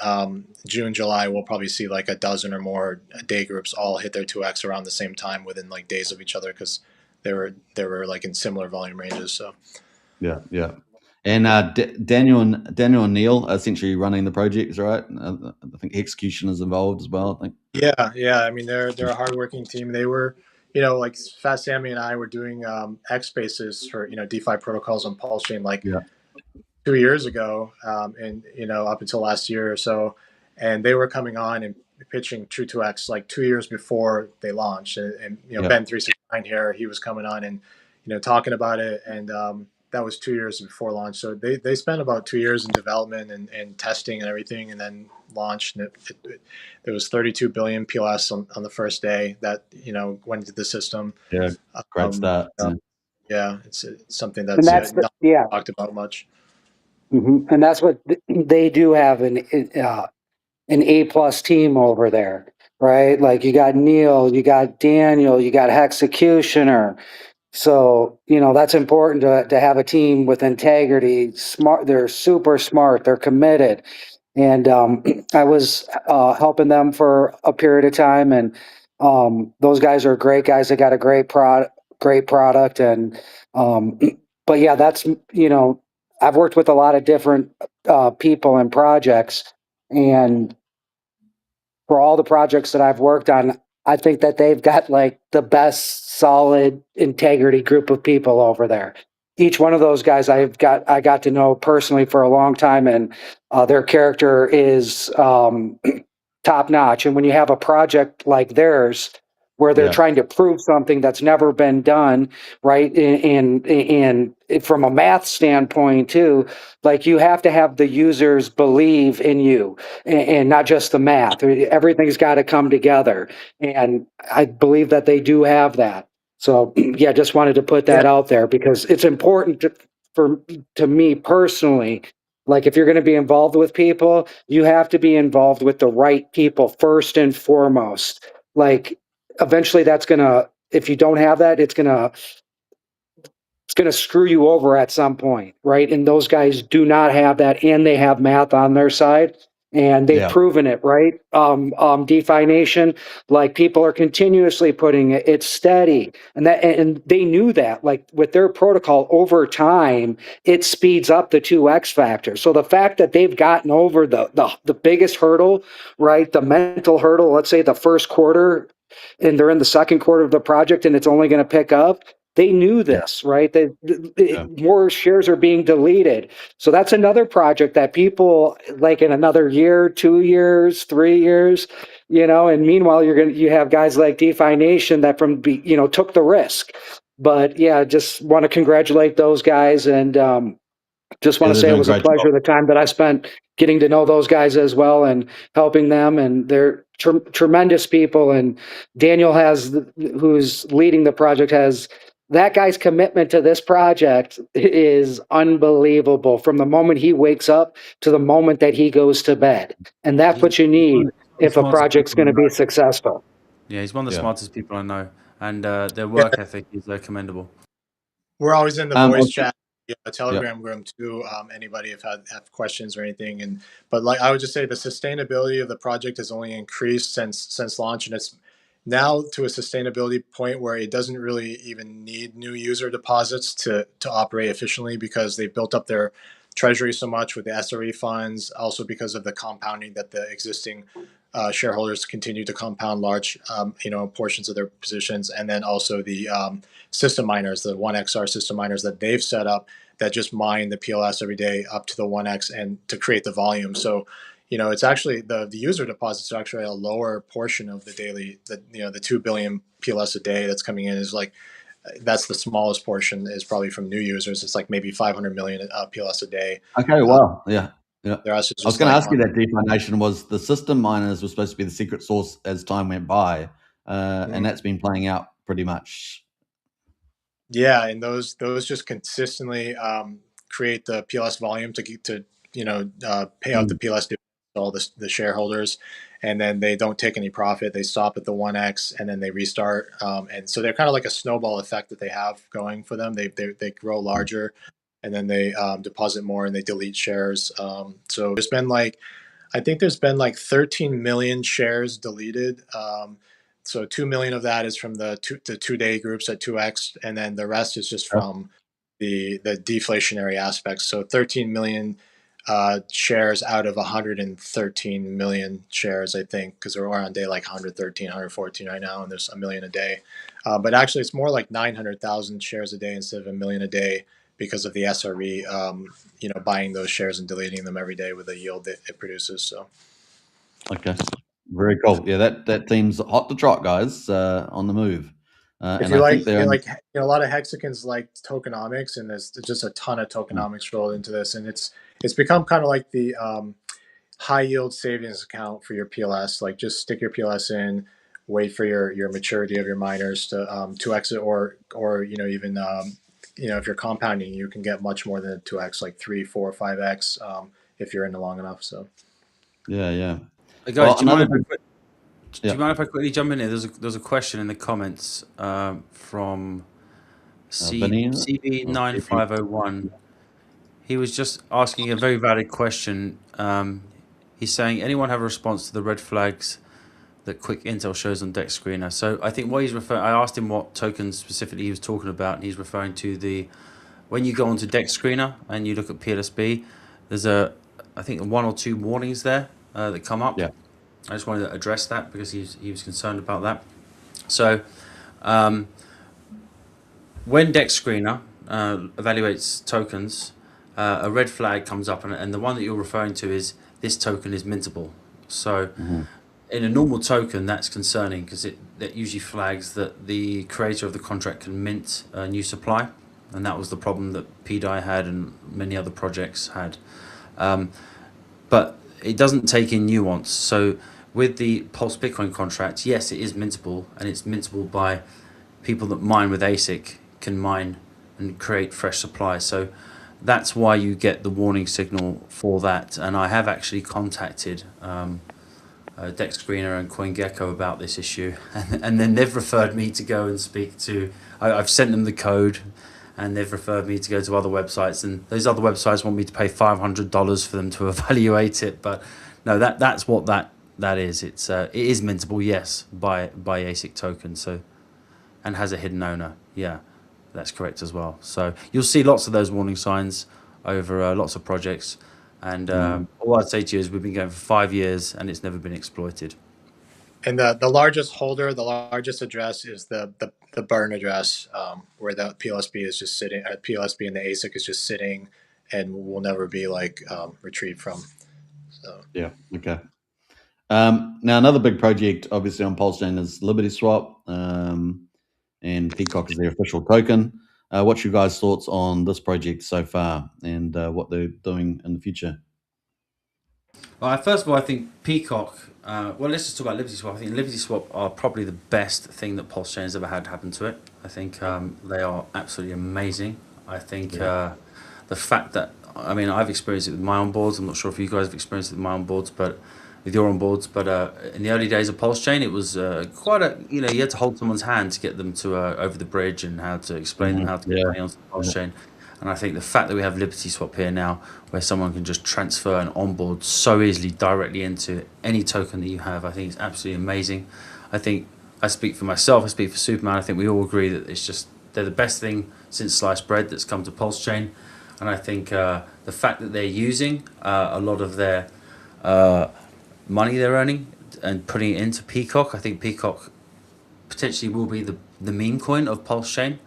June, July, we'll probably see like a dozen or more day groups all hit their 2x around the same time within like days of each other, because they were like in similar volume ranges. So yeah. And Daniel and Neil are essentially running the projects, right? I think execution is involved as well. I think. Yeah. I mean, they're a hardworking team. They were, like FatSammy and I were doing X Spaces for DeFi protocols on Pulse Chain like 2 years ago, and up until last year or so, and they were coming on and pitching True 2X like 2 years before they launched, and Ben 369 here, he was coming on and talking about it, and that was 2 years before launch. So they spent about 2 years in development and testing and everything, and then launched. And there was 32 billion PLS on the first day that went into the system. Yeah, great start. Yeah, it's something that's not talked about much. And that's what they do have an A+ team over there, right? Like you got Neil, you got Daniel, you got Hexecutioner. So, that's important to have a team with integrity. Smart, they're super smart, they're committed. And I was helping them for a period of time, and those guys are great guys. They got a great product, and but yeah, that's I've worked with a lot of different people and projects, and for all the projects that I've worked on, I think that they've got like the best solid integrity group of people over there. Each one of those guys I got to know personally for a long time, and their character is top notch. And when you have a project like theirs, where they're trying to prove something that's never been done, right? And from a math standpoint too, like you have to have the users believe in you, and not just the math. Everything's got to come together, and I believe that they do have that. So yeah, just wanted to put that out there because it's important to me personally. Like if you're going to be involved with people, you have to be involved with the right people first and foremost. Like eventually if you don't have that, it's gonna screw you over at some point, right? And those guys do not have that, and they have math on their side, and they've proven it, right? DeFi Nation, like people are continuously putting it, it's steady, and they knew that, like with their protocol over time, it speeds up the 2x factor. So the fact that they've gotten over the biggest hurdle, right? The mental hurdle, let's say the first quarter, and they're in the second quarter of the project, and it's only going to pick up. They knew this, right? More shares are being deleted. So that's another project that people like in another year, 2 years, 3 years, and meanwhile you have guys like DeFi Nation that took the risk. But yeah, just want to congratulate those guys, and just want to say it was a pleasure the time that I spent getting to know those guys as well and helping them, and they're tremendous people. And Daniel who's leading the project, that guy's commitment to this project is unbelievable from the moment he wakes up to the moment that he goes to bed. And that's what you need if a project's going to be successful. Yeah, he's one of the smartest people I know, and their work ethic is commendable. We're always in the voice chat, Telegram room too. Anybody have questions or anything, but like I would just say, the sustainability of the project has only increased since launch, and it's now to a sustainability point where it doesn't really even need new user deposits to operate efficiently, because they've built up their treasury so much with the SRE funds, also because of the compounding that the existing shareholders continue to compound large portions of their positions, and then also the system miners, the 1xr system miners that they've set up that just mine the PLS every day up to the 1x and to create the volume. So it's actually the user deposits are actually a lower portion of the daily, the 2 billion PLS a day that's coming in is like, that's the smallest portion is probably from new users. It's like maybe 500 million PLS a day. Okay, wow, yeah. The rest is I was just going to like ask you that, DeFi Nation, was the system miners were supposed to be the secret sauce as time went by, and that's been playing out pretty much. Yeah, and those just consistently create the PLS volume to pay out the PLS to all the shareholders, and then they don't take any profit. They stop at the 1x and then they restart, and so they're kind of like a snowball effect that they have going for them. They grow larger, and then they deposit more and they delete shares. So there's been like, I think there's been like 13 million shares deleted. So 2 million of that is from the 2-day groups at 2x, and then the rest is just from the deflationary aspects. So 13 million shares out of 113 million shares, I think, because we're on day like 113, 114 right now, and there's a million a day. But actually, it's more like 900,000 shares a day instead of a million a day because of the SRE, buying those shares and deleting them every day with the yield that it produces. So, Okay, very cool. Yeah, that team's hot to trot, guys, on the move. if and you I like, think they're a lot of hexagons like tokenomics, and there's just a ton of tokenomics rolled into this, and it's become kind of like the high yield savings account for your PLS. Like, just stick your PLS in, wait for your maturity of your miners to exit, or even if you're compounding, you can get much more than 2x, like 3, 4, 5x if you're in it long enough. So yeah. Guys, Well, do you mind Yeah. if I quickly jump in here? There's a question in the comments from Vinny, CB9501. He was just asking a very valid question. He's saying, anyone have a response to the red flags that quick intel shows on Dex Screener? So I think what he's referring, I asked him what tokens specifically he was talking about, and he's referring to when you go onto Dex Screener and you look at PLSB, there's I think 1 or 2 warnings there that come up. Yeah. I just wanted to address that because he was concerned about that. So when Dex Screener evaluates tokens, a red flag comes up, and the one that you're referring to is this token is mintable. So in a normal token, that's concerning because that usually flags that the creator of the contract can mint a new supply, and that was the problem that PDI had and many other projects had. But it doesn't take in nuance. So with the PulseBitcoin contract, yes, it is mintable, and it's mintable by people that mine with ASIC can mine and create fresh supply. So that's why you get the warning signal for that. And I have actually contacted Dex Screener and CoinGecko about this issue, and then they've referred me to go and speak to. I've sent them the code, and they've referred me to go to other websites, and those other websites want me to pay $500 for them to evaluate it. But no, that's what that is. It is mintable, yes, by ASIC token. So, and has a hidden owner. Yeah, that's correct as well. So you'll see lots of those warning signs over lots of projects. And all I'd say to you is we've been going for 5 years and it's never been exploited. And the largest holder, the largest address is the burn address, where the PLSB is just sitting. PLSB and the ASIC is just sitting, and will never be retrieved from. So yeah, okay. Now another big project, obviously on PulseChain, is Liberty Swap, and Peacock is their official token. What's your guys' thoughts on this project so far, and what they're doing in the future? Well, first of all, I think Peacock. Well, let's just talk about Liberty Swap. I think Liberty Swap are probably the best thing that PulseChain has ever had happen to it. I think they are absolutely amazing. I think the fact that, I mean, I've experienced it with my onboards. I'm not sure if you guys have experienced it with my onboards, but with your onboards. But in the early days of PulseChain, it was quite a, you had to hold someone's hand to get them to over the bridge and how to explain them how to get money onto PulseChain. And I think the fact that we have Liberty Swap here now, where someone can just transfer and onboard so easily directly into any token that you have, I think it's absolutely amazing. I think, I speak for myself, I speak for Superman, I think we all agree that they're the best thing since sliced bread that's come to PulseChain. And I think the fact that they're using a lot of their money they're earning and putting it into Peacock, I think Peacock potentially will be the meme coin of PulseChain.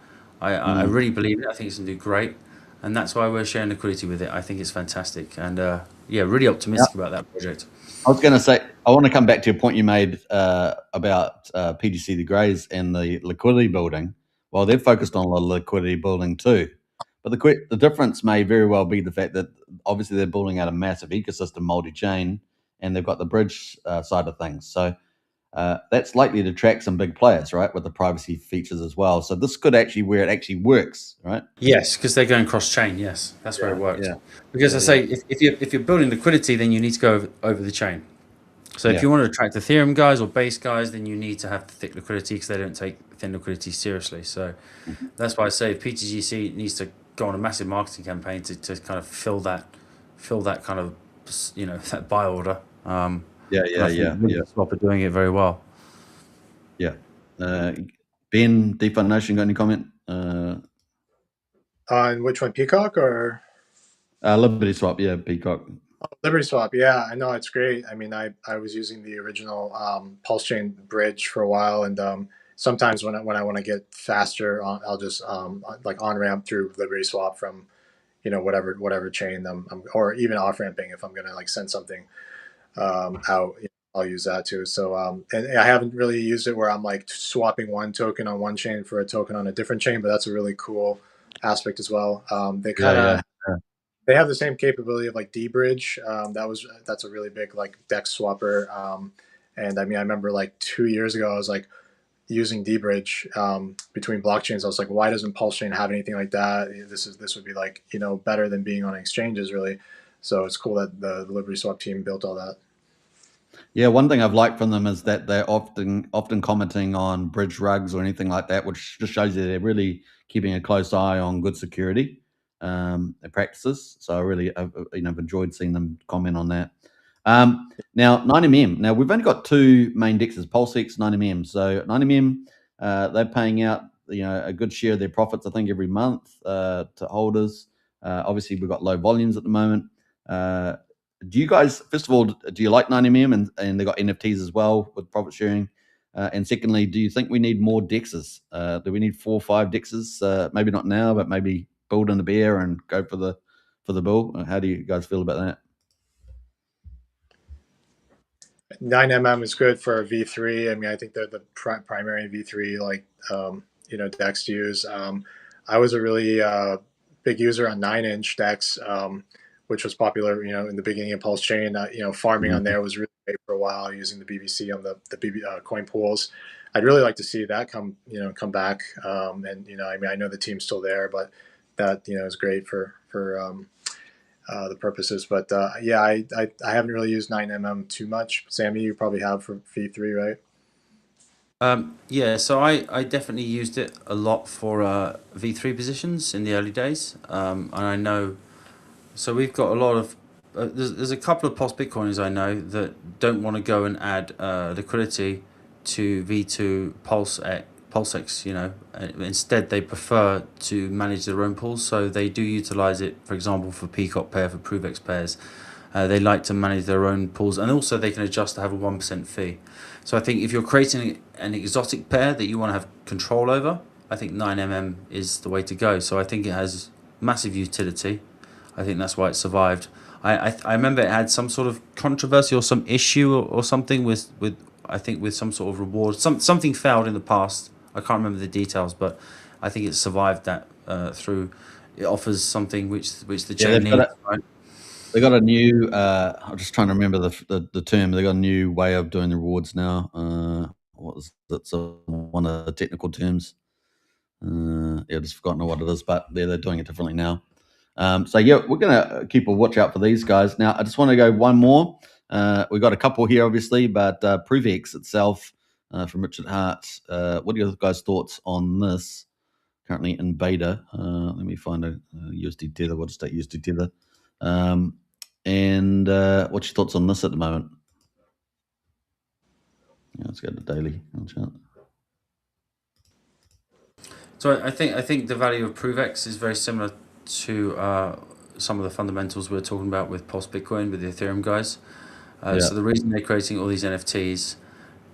I really believe it. I think it's going to do great. And that's why we're sharing liquidity with it. I think it's fantastic. And really optimistic about that project. I was going to say, I want to come back to your point you made about PGC the Greys and the liquidity building. Well, they're focused on a lot of liquidity building too. But the difference may very well be the fact that obviously they're building out a massive ecosystem, multi-chain, and they've got the bridge side of things. So that's likely to attract some big players, right, with the privacy features as well. So this could actually where it actually works, right? Yes, because they're going cross-chain. Yes, that's where it works. Yeah. Because I say, if you're building liquidity, then you need to go over the chain. So if you want to attract Ethereum guys or base guys, then you need to have the thick liquidity because they don't take thin liquidity seriously. So that's why I say PTGC needs to go on a massive marketing campaign to kind of fill that kind of that buy order. Swap are doing it very well. Yeah. Ben, DeFi Nation, got any comment? On which one, Peacock or Liberty Swap? Yeah, Peacock. Liberty Swap? Yeah, I know it's great. I mean, I was using the original Pulse Chain bridge for a while, and sometimes when I want to get faster, I'll just like on ramp through Liberty Swap from whatever chain or even off ramping if I'm gonna like send something out. I'll use that too. So and I haven't really used it where I'm like swapping one token on one chain for a token on a different chain, but that's a really cool aspect as well. They kind of they have the same capability of like D-Bridge. That's a really big like DEX swapper. And I mean, I remember like 2 years ago, I was like using D-Bridge between blockchains. I was like, why doesn't Pulse Chain have anything like that? This would be like, better than being on exchanges really. So it's cool that the Liberty Swap team built all that. Yeah, one thing I've liked from them is that they're often commenting on bridge rugs or anything like that, which just shows you they're really keeping a close eye on good security practices. So I really, I've enjoyed seeing them comment on that. Now 9mm. Now we've only got two main dexes, PulseX, 9mm. So 9mm, they're paying out a good share of their profits, I think, every month to holders. Obviously, we've got low volumes at the moment. Do you guys, first of all, do you like 9mm and they got NFTs as well with profit sharing? And secondly, do you think we need more dexes? Do we need 4 or 5 dexes? Maybe not now, but maybe build in the bear and go for the bull. How do you guys feel about that? 9mm is good for V3. I mean, I think they're the primary V3 DEX to use. I was a really big user on 9-inch DEX, which was popular, in the beginning of Pulse Chain. Farming on there was really great for a while, using the BBC on the coin pools. I'd really like to see that come back. I mean, I know the team's still there, but that is great for the purposes. But I haven't really used 9mm too much. Sammy, you probably have for V3, right? So I definitely used it a lot for V3 positions in the early days. And I know, so we've got a lot of, there's a couple of PulseBitcoiners I know that don't want to go and add liquidity to V2 PulseX, instead they prefer to manage their own pools. So they do utilize it, for example, for Peacock pair, for ProveX pairs. They like to manage their own pools, and also they can adjust to have a 1% fee. So I think if you're creating an exotic pair that you want to have control over, I think 9mm is the way to go. So I think it has massive utility. I think that's why it survived. I remember it had some sort of controversy or some issue or something with I think with some sort of reward. Something failed in the past. I can't remember the details, but I think it survived that through. It offers something which the chain needs. Right? They got a new. I'm just trying to remember the term. They got a new way of doing the rewards now. What was that? So one of the technical terms. I've just forgotten what it is, but they're doing it differently now. We're gonna keep a watch out for these guys. Now, I just want to go one more. We've got a couple here, obviously, but ProveX itself from Richard Hart. What are your guys' thoughts on this? Currently in beta. Let me find a USD tether. We'll just take USD tether. And what's your thoughts on this at the moment? Let's go to daily. So I think the value of ProveX is very similar to some of the fundamentals we're talking about with PulseBitcoin, with the Ethereum guys. So the reason they're creating all these NFTs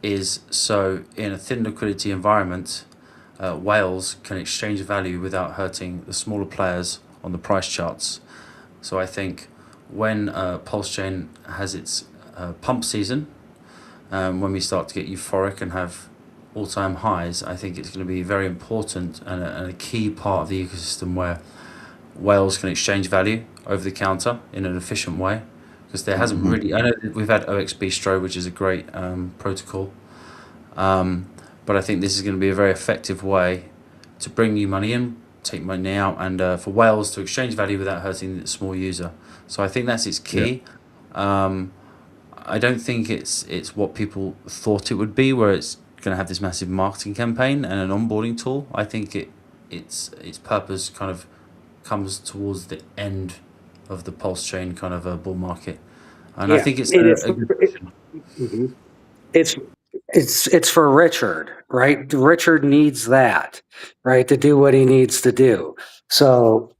is so in a thin liquidity environment, whales can exchange value without hurting the smaller players on the price charts. So I think when Pulse Chain has its pump season, when we start to get euphoric and have all-time highs, I think it's going to be very important and a key part of the ecosystem where whales can exchange value over the counter in an efficient way, because there hasn't really. I know that we've had OXB Stro, which is a great protocol, but I think this is going to be a very effective way to bring new money in, take money out, and for whales to exchange value without hurting the small user. So I think that's its key. I don't think it's what people thought it would be, where it's going to have this massive marketing campaign and an onboarding tool. I think its purpose kind of comes towards the end of the Pulse Chain kind of a bull market, and I think it's it's for Richard, right? Richard needs that, right, to do what he needs to do. So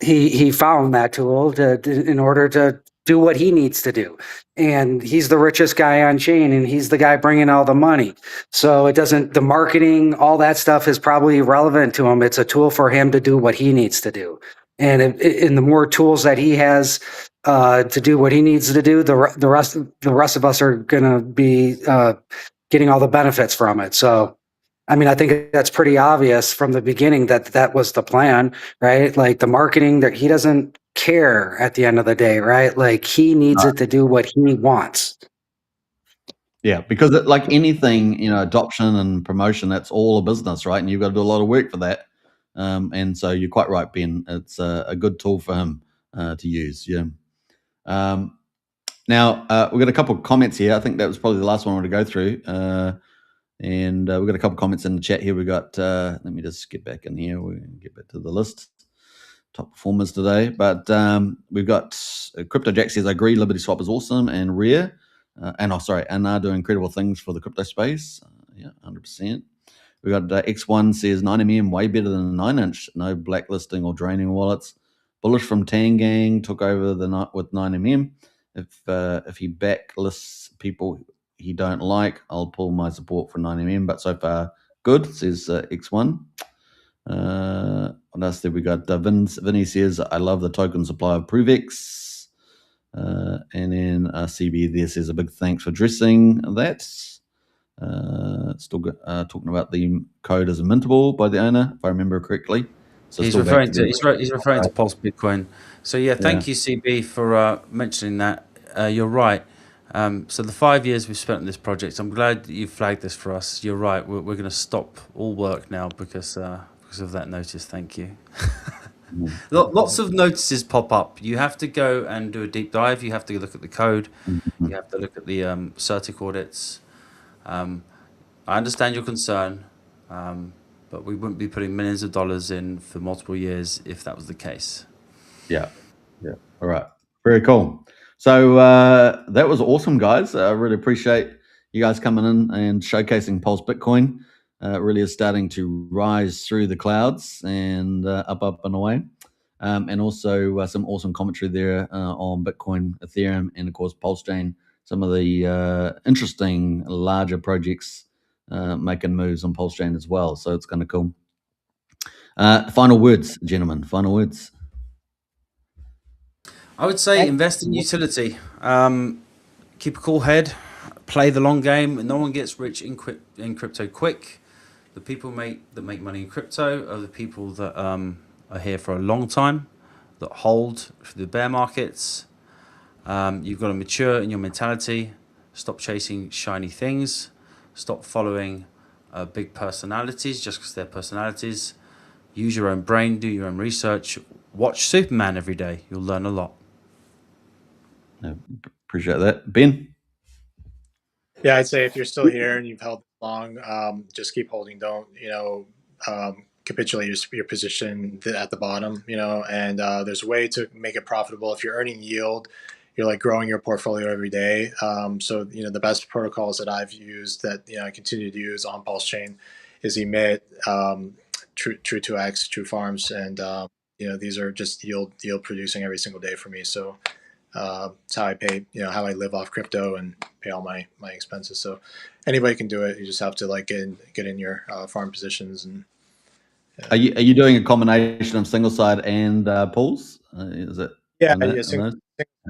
he found that tool in order to do what he needs to do. And he's the richest guy on chain, and he's the guy bringing all the money. So the marketing, all that stuff is probably irrelevant to him. It's a tool for him to do what he needs to do. And in the more tools that he has to do what he needs to do, the rest of us are going to be getting all the benefits from it. So, I mean, I think that's pretty obvious from the beginning that was the plan, right? Like the marketing, that he doesn't care at the end of the day, right? Like he needs it to do what he wants. Yeah, because like anything, adoption and promotion, that's all a business, right? And you've got to do a lot of work for that. And so you're quite right, Ben. It's a good tool for him to use. Yeah. Now, we've got a couple of comments here. I think that was probably the last one I want to go through. And we've got a couple of comments in the chat here. We got, let me just get back in here. We'll get back to the list. Top performers today. But we've got CryptoJack says, I agree, Liberty Swap is awesome and rare. And are doing incredible things for the crypto space. Yeah, 100%. We got X1 says 9mm way better than a 9-inch. No blacklisting or draining wallets. Bullish from Tangang took over the night with 9mm. If he backlists people he don't like, I'll pull my support for 9mm. But so far, good, says X1. What else did we got? Vinny says, I love the token supply of Pruvex. And then CB there says, a big thanks for addressing that. Still talking about the code as mintable by the owner, if I remember correctly. So he's referring to PulseBitcoin. So yeah, thank you, CB, for mentioning that. You're right. So the 5 years we've spent on this project, I'm glad that you flagged this for us. You're right. We're going to stop all work now because of that notice. Thank you. Lots of notices pop up. You have to go and do a deep dive. You have to look at the code. You have to look at the CertiK audits. I understand your concern, but we wouldn't be putting millions of dollars in for multiple years if that was the case. Yeah. All right. Very cool. So that was awesome, guys. I really appreciate you guys coming in and showcasing PulseBitcoin. It really is starting to rise through the clouds and up and away. And also some awesome commentary there on Bitcoin, Ethereum, and of course Pulse Chain. Some of the interesting larger projects making moves on Pulse Chain as well. So it's kind of cool. Final words, gentlemen. Final words. I would say invest in utility. Keep a cool head. Play the long game. No one gets rich in crypto quick. The people that make money in crypto are the people that are here for a long time, that hold through the bear markets. You've got to mature in your mentality. Stop chasing shiny things. Stop following big personalities just because they're personalities. Use your own brain. Do your own research. Watch Superman every day. You'll learn a lot. Appreciate that. Ben? Yeah, I'd say if you're still here and you've held long, just keep holding. Don't, capitulate your position at the bottom, and there's a way to make it profitable. If you're earning yield, you're like growing your portfolio every day. So, the best protocols that I've used that, I continue to use on Pulse Chain is Emit, True2x, True Farms. And, these are just yield producing every single day for me. So, it's how I pay, how I live off crypto and pay all my expenses. So anybody can do it. You just have to get in your farm positions. And are you doing a combination of single side and pools? Is it? Yeah, on that, yeah, on those? single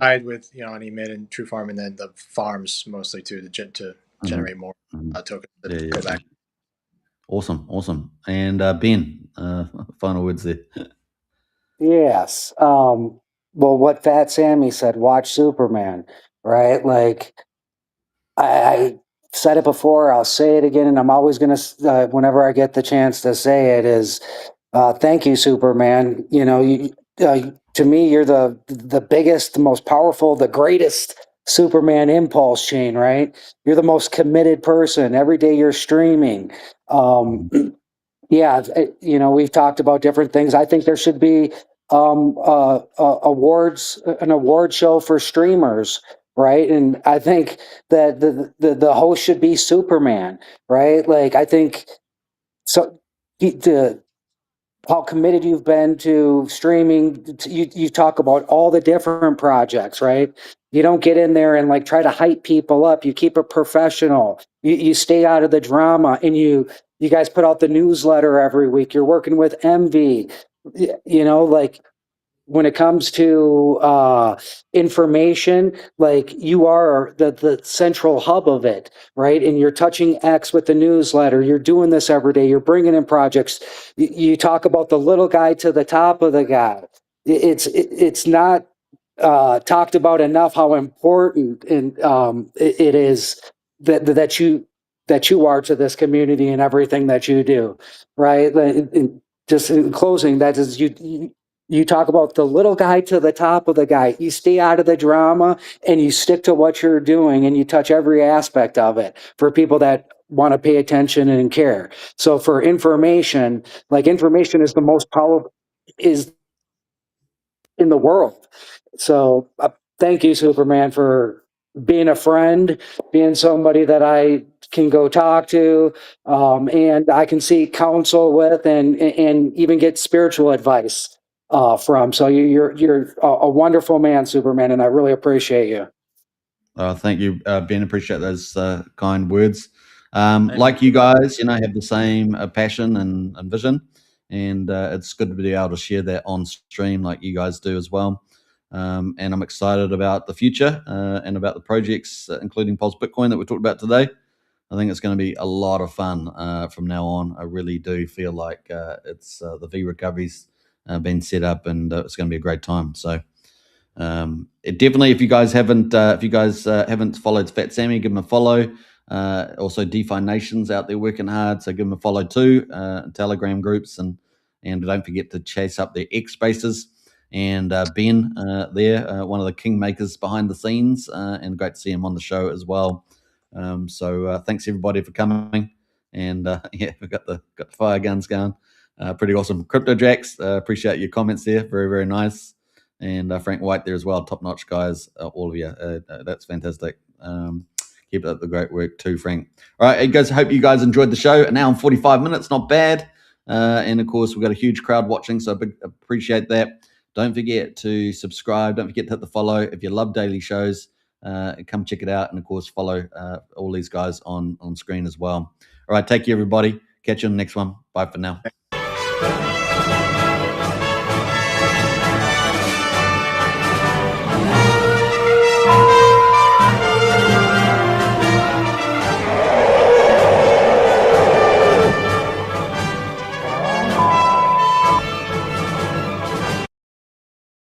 side with on emit and True Farm, and then the farms mostly too to Mhm, generate more mhm. tokens Yeah, that yeah, go yeah. back. Awesome. And Ben, final words there. Yes. Well, what Fat Sammy said, watch Superman, right? Like, I said it before, I'll say it again, and I'm always going to, whenever I get the chance to say it, is thank you, Superman. To me, you're the biggest, the most powerful, the greatest Superman impulse chain, right? You're the most committed person. Every day you're streaming. Um, Mhm. Yeah, we've talked about different things. I think there should be an award show for streamers, right? And I think that the host should be Superman, right? Like I think so. The how committed you've been to streaming. You talk about all the different projects, right? You don't get in there and like try to hype people up. You keep it professional. You stay out of the drama, and you guys put out the newsletter every week. You're working with Envy. Like when it comes to information, like you are the central hub of it, right? And you're touching X with the newsletter. You're doing this every day. You're bringing in projects. You talk about the little guy to the top of the guy. It's not talked about enough how important and it is that you are to this community and everything that you do, right? Just in closing, that is you talk about the little guy to the top of the guy. You stay out of the drama and you stick to what you're doing and you touch every aspect of it for people that want to pay attention and care. So for information, like information is the most powerful is in the world. So thank you, Superman, for being a friend, being somebody that I can go talk to, and I can seek counsel with, and even get spiritual advice from. So you're a wonderful man, Superman, and I really appreciate you. Thank you, Ben. Appreciate those kind words. Amen. Like you guys, have the same passion and vision, and it's good to be able to share that on stream like you guys do as well. And I'm excited about the future and about the projects, including PulseBitcoin that we talked about today. I think it's going to be a lot of fun from now on. I really do feel like it's the V recovery's been set up, and it's going to be a great time. So. Definitely, if you guys haven't followed FatSammy, give him a follow. Also, DeFi Nation's out there working hard, so give him a follow too. Telegram groups, and don't forget to chase up their X Spaces. And Ben, there, one of the kingmakers behind the scenes, and great to see him on the show as well. So thanks everybody for coming. And yeah, we got the fire guns going. Pretty awesome, Crypto Jacks. Appreciate your comments there. Very, very nice. And Frank White there as well. Top notch guys, all of you. That's fantastic. Keep up the great work too, Frank. All right, guys. Hope you guys enjoyed the show. An hour and 45 minutes, not bad. And of course, we've got a huge crowd watching, so appreciate that. Don't forget to subscribe. Don't forget to hit the follow. If you love daily shows, come check it out. And of course, follow all these guys on screen as well. All right, take care, everybody. Catch you on the next one. Bye for now.